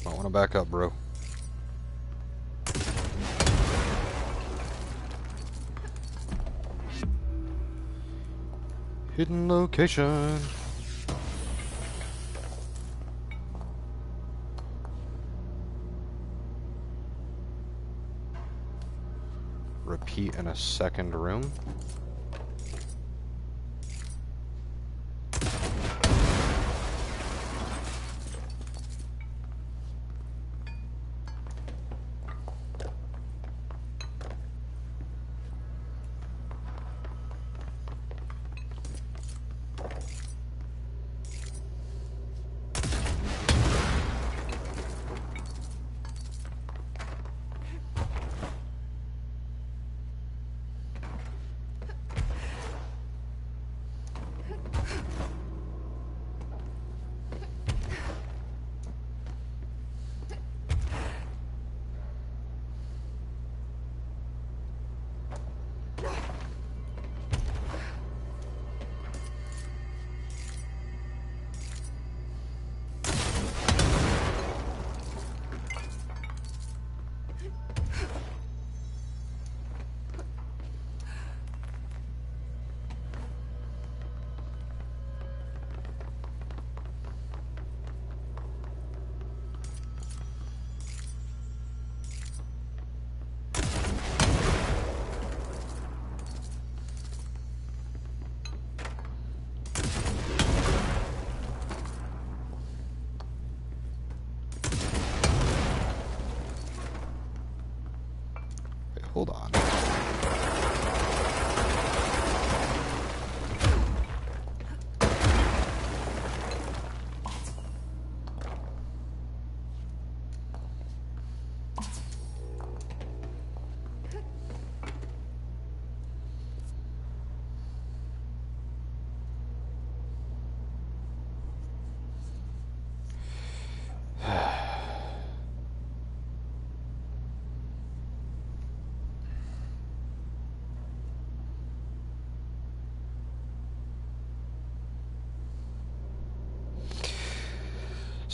Might want to back up, bro. Hidden location. Repeat in a second room.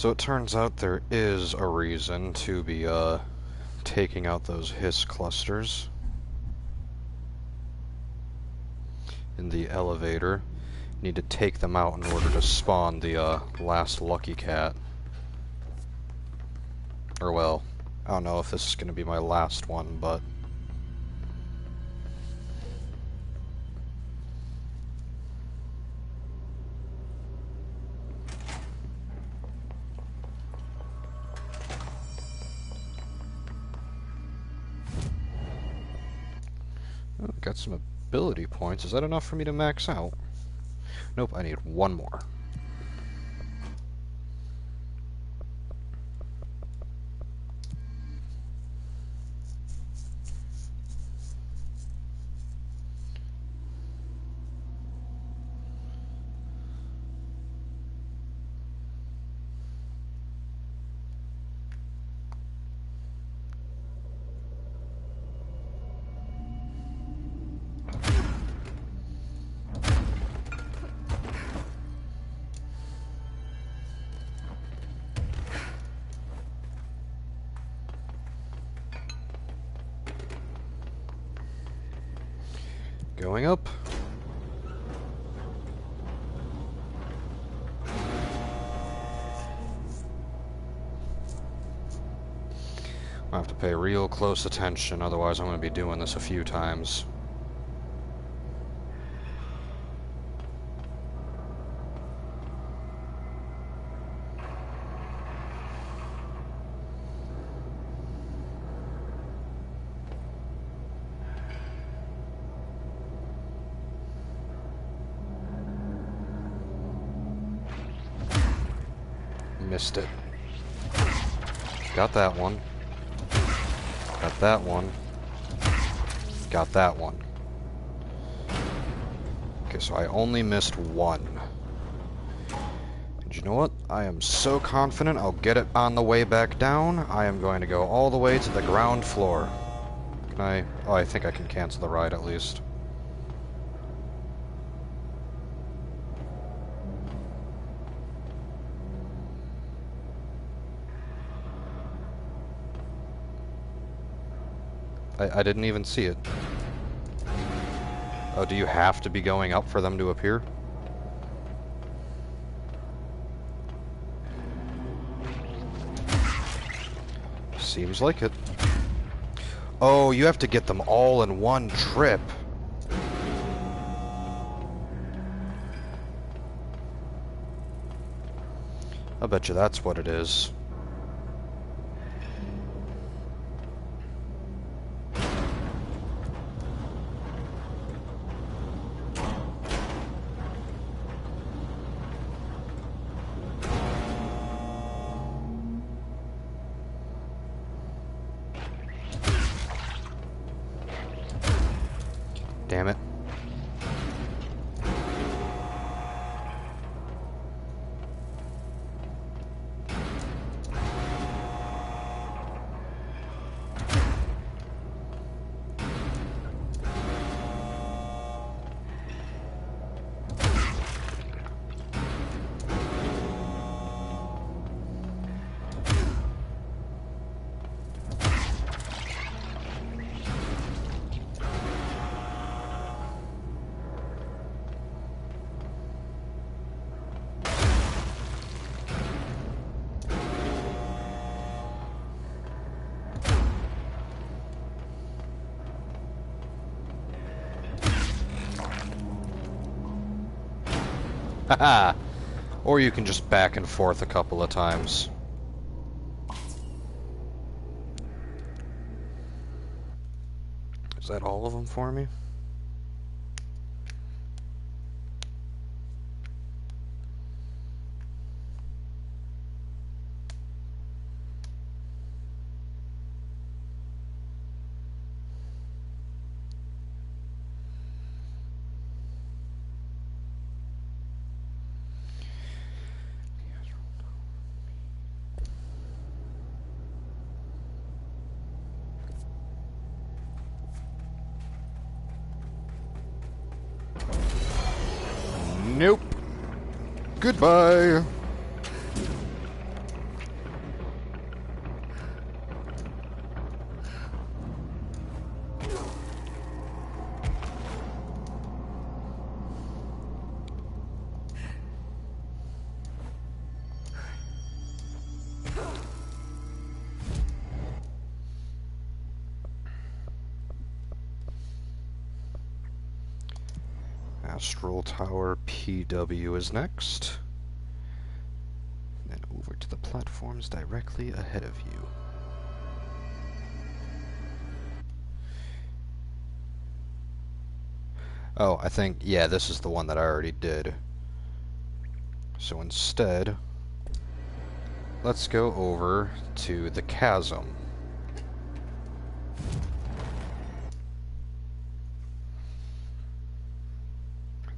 So it turns out there is a reason to be, taking out those hiss clusters in the elevator. You need to take them out in order to spawn the, last lucky cat. Or, well, I don't know if this is going to be my last one, but... Oh, got some ability points. Is that enough for me to max out? Nope, I need one more. Going up. I have to pay real close attention, otherwise I'm going to be doing this a few times. Missed it. Got that one. Got that one. Got that one. Okay, so I only missed one. And you know what? I am so confident I'll get it on the way back down. I am going to go all the way to the ground floor. Can I? Oh, I think I can cancel the ride at least. I didn't even see it. Oh, do you have to be going up for them to appear? Seems like it. Oh, you have to get them all in one trip. I bet you that's what it is. Damn it. Haha! Or you can just back and forth a couple of times. Is that all of them for me? Nope. Goodbye. Astral Tower PW is next. Then over to the platforms directly ahead of you. Oh, I think, yeah, this is the one that I already did. So instead, let's go over to the chasm.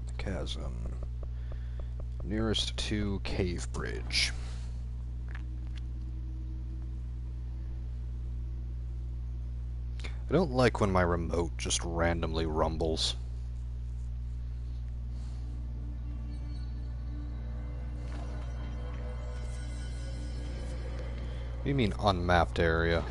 The chasm. Nearest to Cave Bridge. I don't like when my remote just randomly rumbles. What do you mean unmapped area?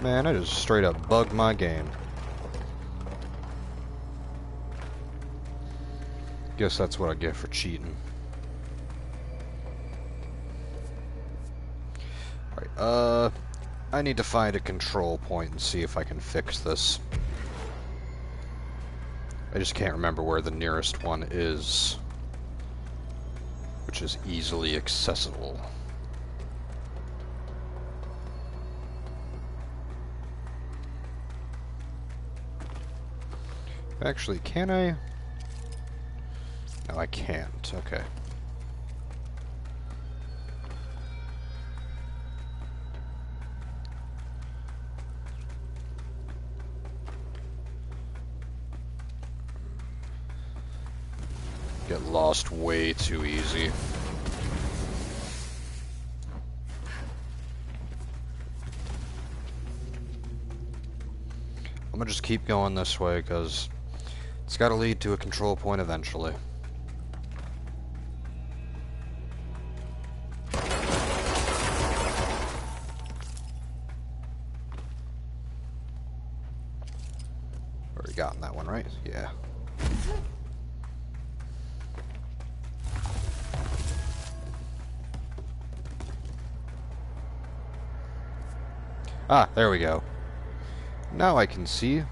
Man, I just straight up bugged my game. Guess that's what I get for cheating. Alright, I need to find a control point and see if I can fix this. I just can't remember where the nearest one is, which is easily accessible. Actually, can I? No, I can't. Okay. Get lost way too easy. I'm gonna just keep going this way because it's got to lead to a control point eventually. Already gotten that one, right? Yeah. Ah, there we go. Now I can see.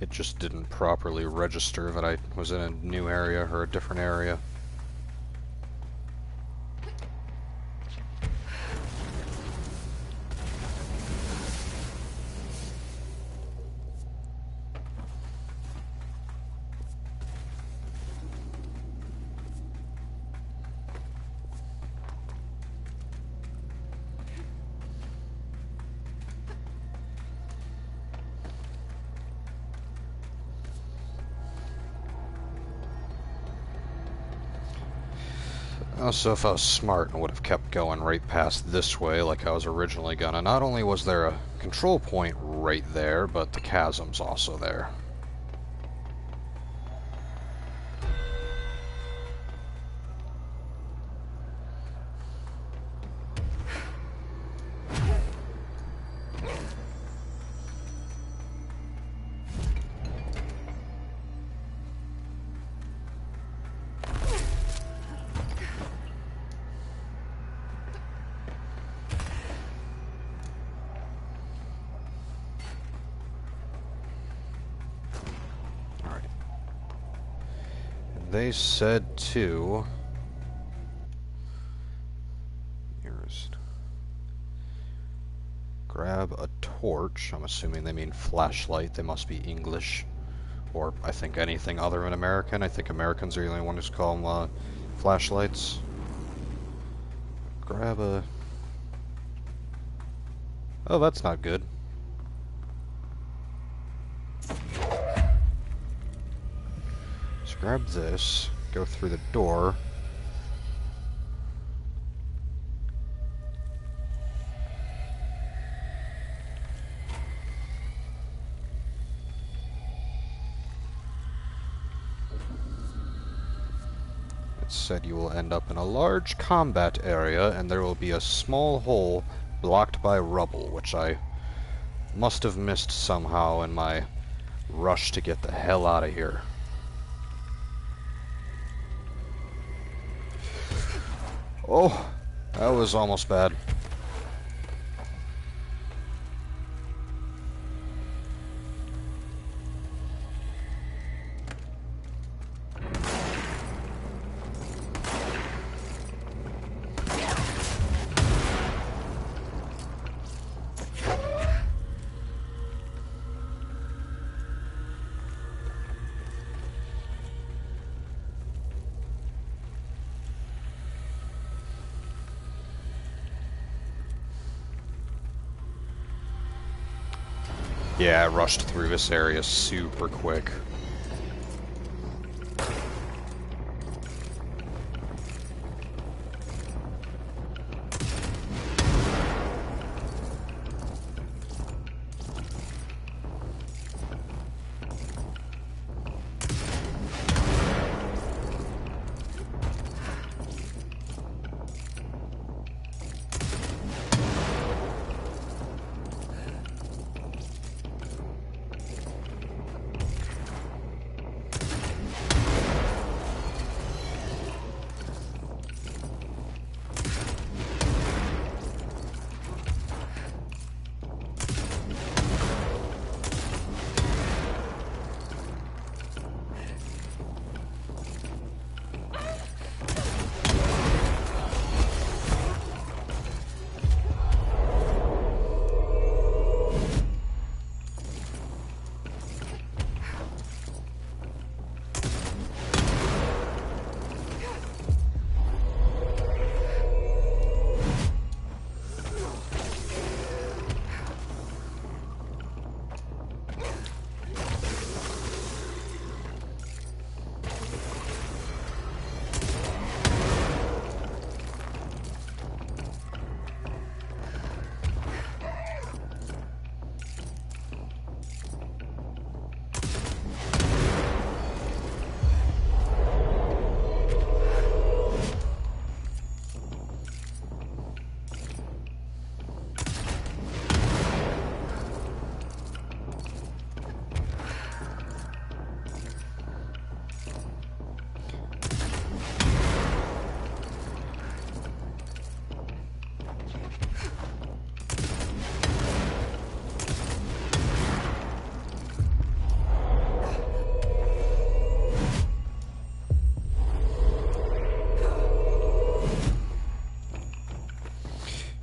It just didn't properly register that I was in a new area or a different area. Also, if I was smart, I would have kept going right past this way like I was originally gonna. Not only was there a control point right there, but the chasm's also there. they said to... Nearest. Grab a torch. I'm assuming they mean flashlight. They must be English. Or, I think, anything other than American. I think Americans are the only ones who call them flashlights. Grab a... Oh, that's not good. So grab this, go through the door. It said you will end up in a large combat area, and there will be a small hole blocked by rubble, which I must have missed somehow in my rush to get the hell out of here. Oh, that was almost bad. Yeah, I rushed through this area super quick.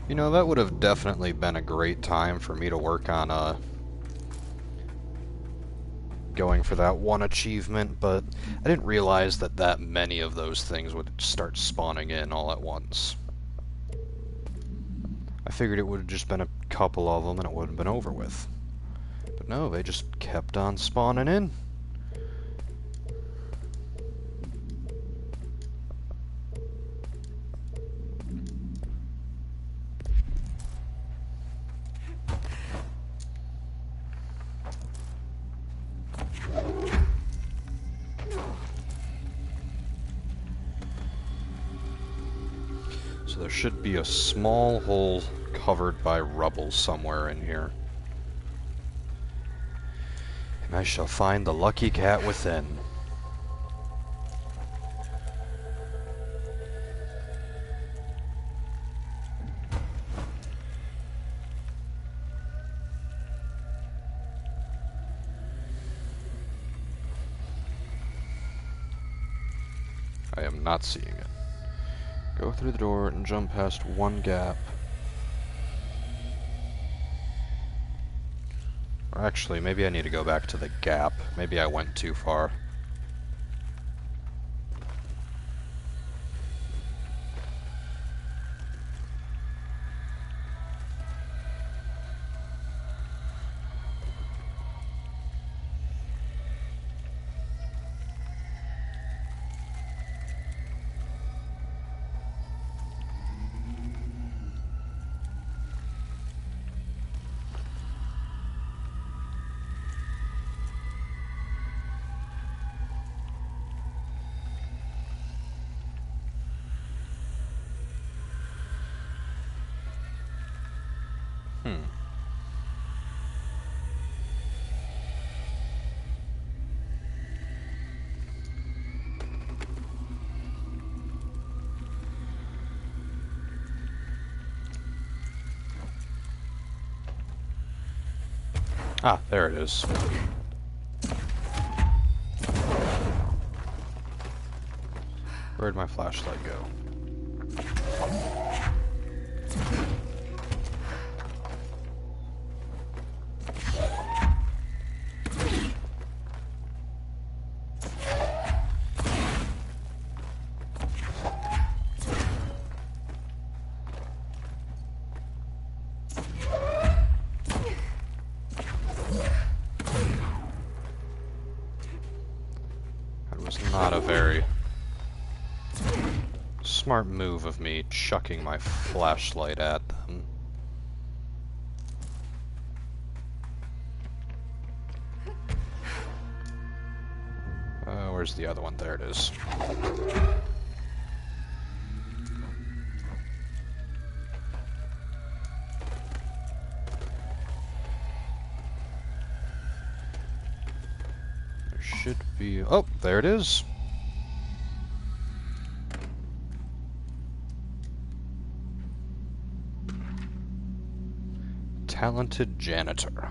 You know, that would have definitely been a great time for me to work on going for that one achievement, but I didn't realize that that many of those things would start spawning in all at once. I figured it would have just been a couple of them and it would have been over with. But no, they just kept on spawning in. So there should be a small hole covered by rubble somewhere in here. And I shall find the lucky cat within. I am not seeing it. Go through the door and jump past one gap. Or actually, maybe I need to go back to the gap. Maybe I went too far. Ah, there it is. Where'd my flashlight go? Not a very smart move of me chucking my flashlight at them. Where's the other one? There it is. There should be... Oh, there it is. Talented janitor.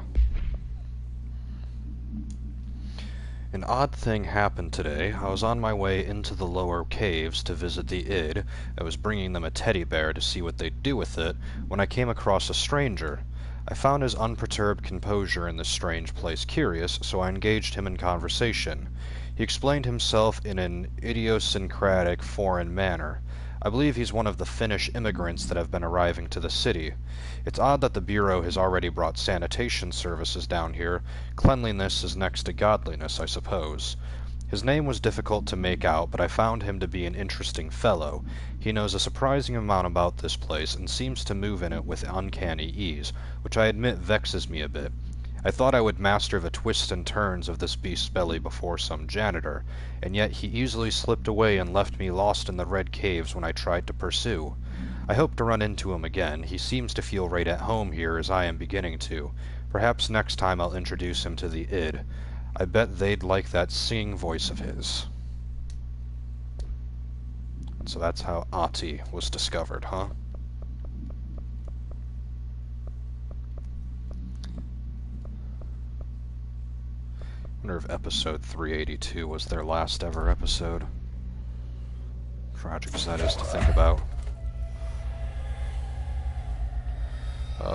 An odd thing happened today. I was on my way into the lower caves to visit the id. I was bringing them a teddy bear to see what they'd do with it when I came across a stranger. I found his unperturbed composure in this strange place curious, so I engaged him in conversation. He explained himself in an idiosyncratic foreign manner. I believe he's one of the Finnish immigrants that have been arriving to the city. It's odd that the Bureau has already brought sanitation services down here. Cleanliness is next to godliness, I suppose. His name was difficult to make out, but I found him to be an interesting fellow. He knows a surprising amount about this place and seems to move in it with uncanny ease, which I admit vexes me a bit. I thought I would master the twists and turns of this beast's belly before some janitor, and yet he easily slipped away and left me lost in the red caves when I tried to pursue. I hope to run into him again. He seems to feel right at home here, as I am beginning to. Perhaps next time I'll introduce him to the id. I bet they'd like that singing voice of his. And so that's how Ahti was discovered, huh? I wonder if episode 382 was their last ever episode. Tragic as that is to think about.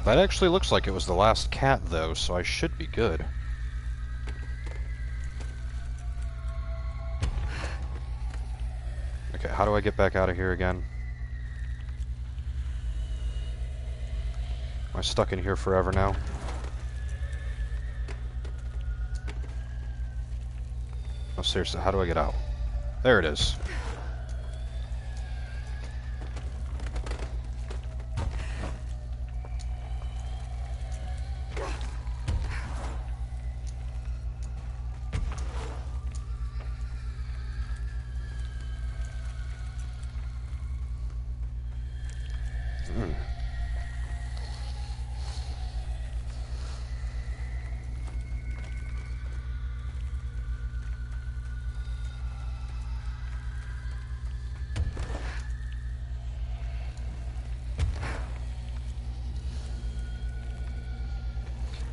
That actually looks like it was the last cat, though, so I should be good. Okay, how do I get back out of here again? Am I stuck in here forever now? Oh, seriously, how do I get out? There it is.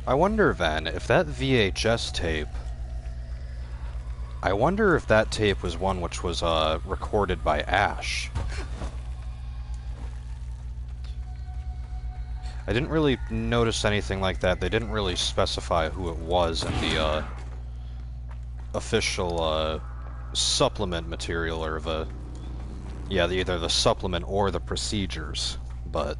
I wonder, Van, if that VHS tape... I wonder if that tape was one which was recorded by Ash. I didn't really notice anything like that. They didn't really specify who it was in the official supplement material, or the... yeah, either the supplement or the procedures, but...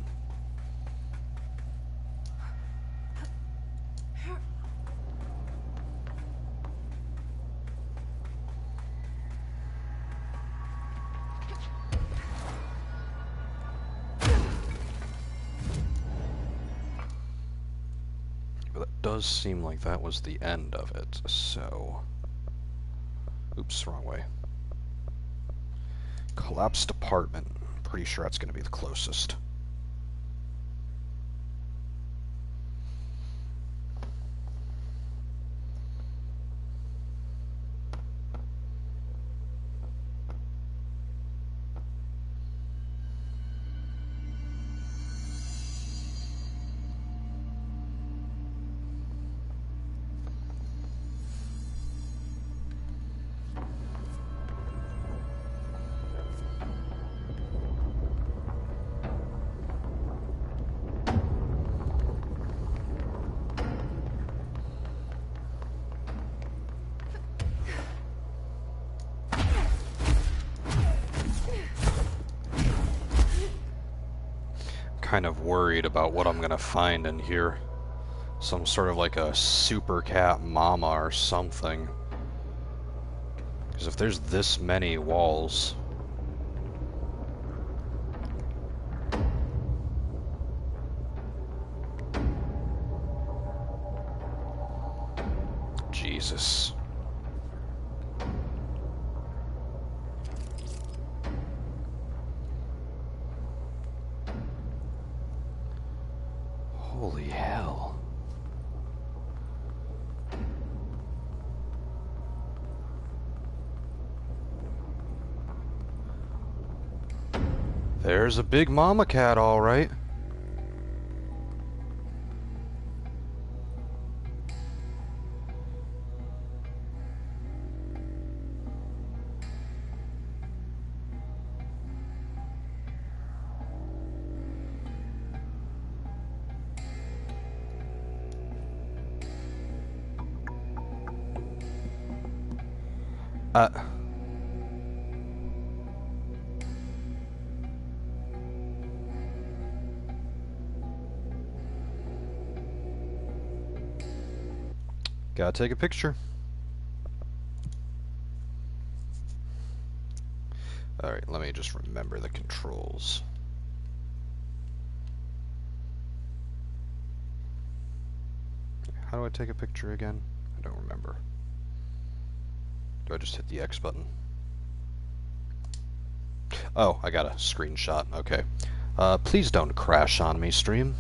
does seem like that was the end of it, so... oops, wrong way. Collapsed apartment. Pretty sure that's going to be the closest. Kind of worried about what I'm gonna find in here. Some sort of like a super cat mama or something. Because if there's this many walls... Jesus. Holy hell. There's a big mama cat, all right. Gotta take a picture. Alright, let me just remember the controls. How do I take a picture again? I don't remember. Do I just hit the X button? Oh, I got a screenshot. Okay. Please don't crash on me, stream.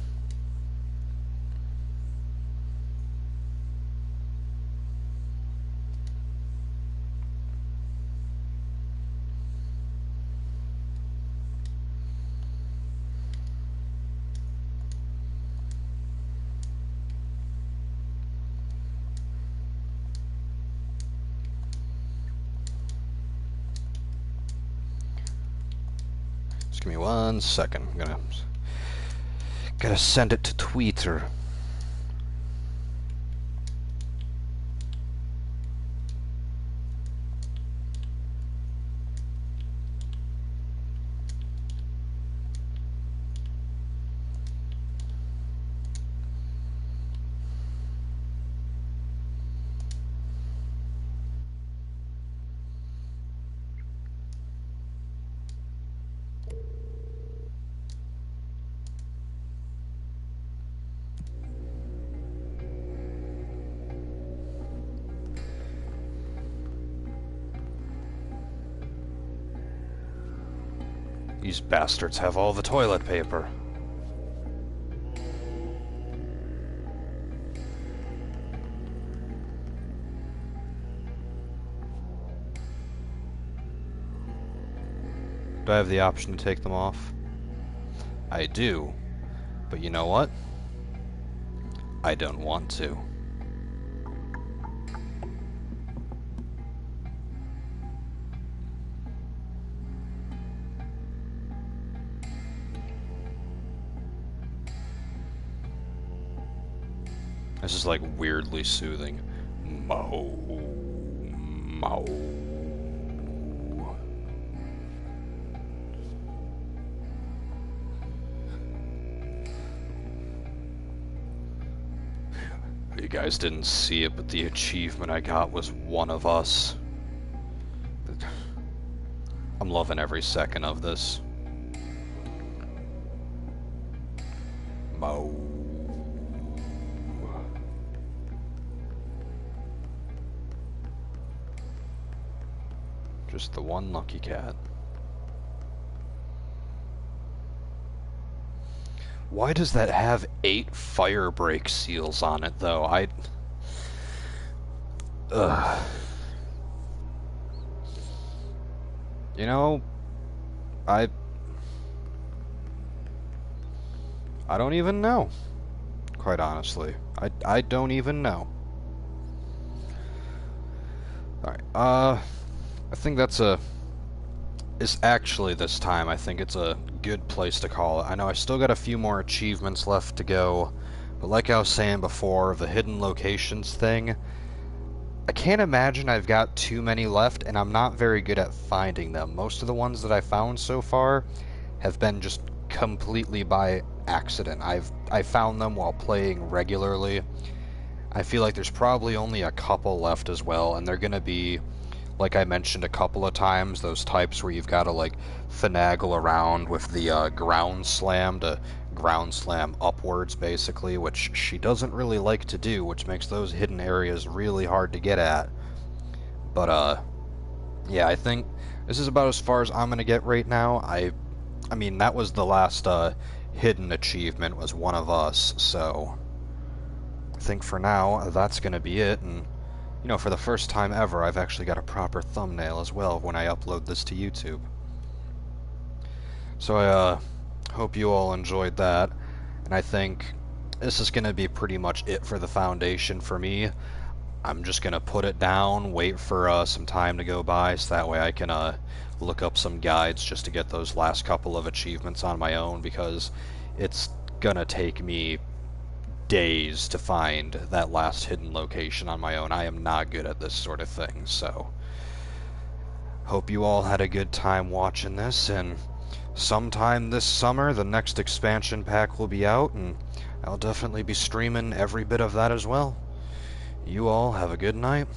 Give me 1 second. I'm gotta send it to Twitter. These bastards have all the toilet paper. Do I have the option to take them off? I do. But you know what? I don't want to. This is like weirdly soothing. Mo. Mo. You guys didn't see it, but the achievement I got was One of Us. I'm loving every second of this. Mo. Just the one lucky cat. Why does that have 8 fire break seals on it, though? You know, I don't even know, quite honestly. I don't even know. Alright, I think it's actually this time, I think it's a good place to call it. I know I still got a few more achievements left to go, but like I was saying before, the hidden locations thing, I can't imagine I've got too many left, and I'm not very good at finding them. Most of the ones that I found so far have been just completely by accident. I found them while playing regularly. I feel like there's probably only a couple left as well, and they're gonna be, like I mentioned a couple of times, those types where you've got to like finagle around with the ground slam to ground slam upwards, basically, which she doesn't really like to do, which makes those hidden areas really hard to get at. But yeah, I think this is about as far as I'm gonna get right now. I mean, that was the last hidden achievement, was One of Us, so I think for now that's gonna be it. And you know, for the first time ever, I've actually got a proper thumbnail as well when I upload this to YouTube. So I hope you all enjoyed that, and I think this is going to be pretty much it for the Foundation for me. I'm just going to put it down, wait for some time to go by, so that way I can look up some guides just to get those last couple of achievements on my own, because it's going to take me days to find that last hidden location on my own. I am not good at this sort of thing, so hope you all had a good time watching this, and sometime this summer the next expansion pack will be out, and I'll definitely be streaming every bit of that as well. You all have a good night.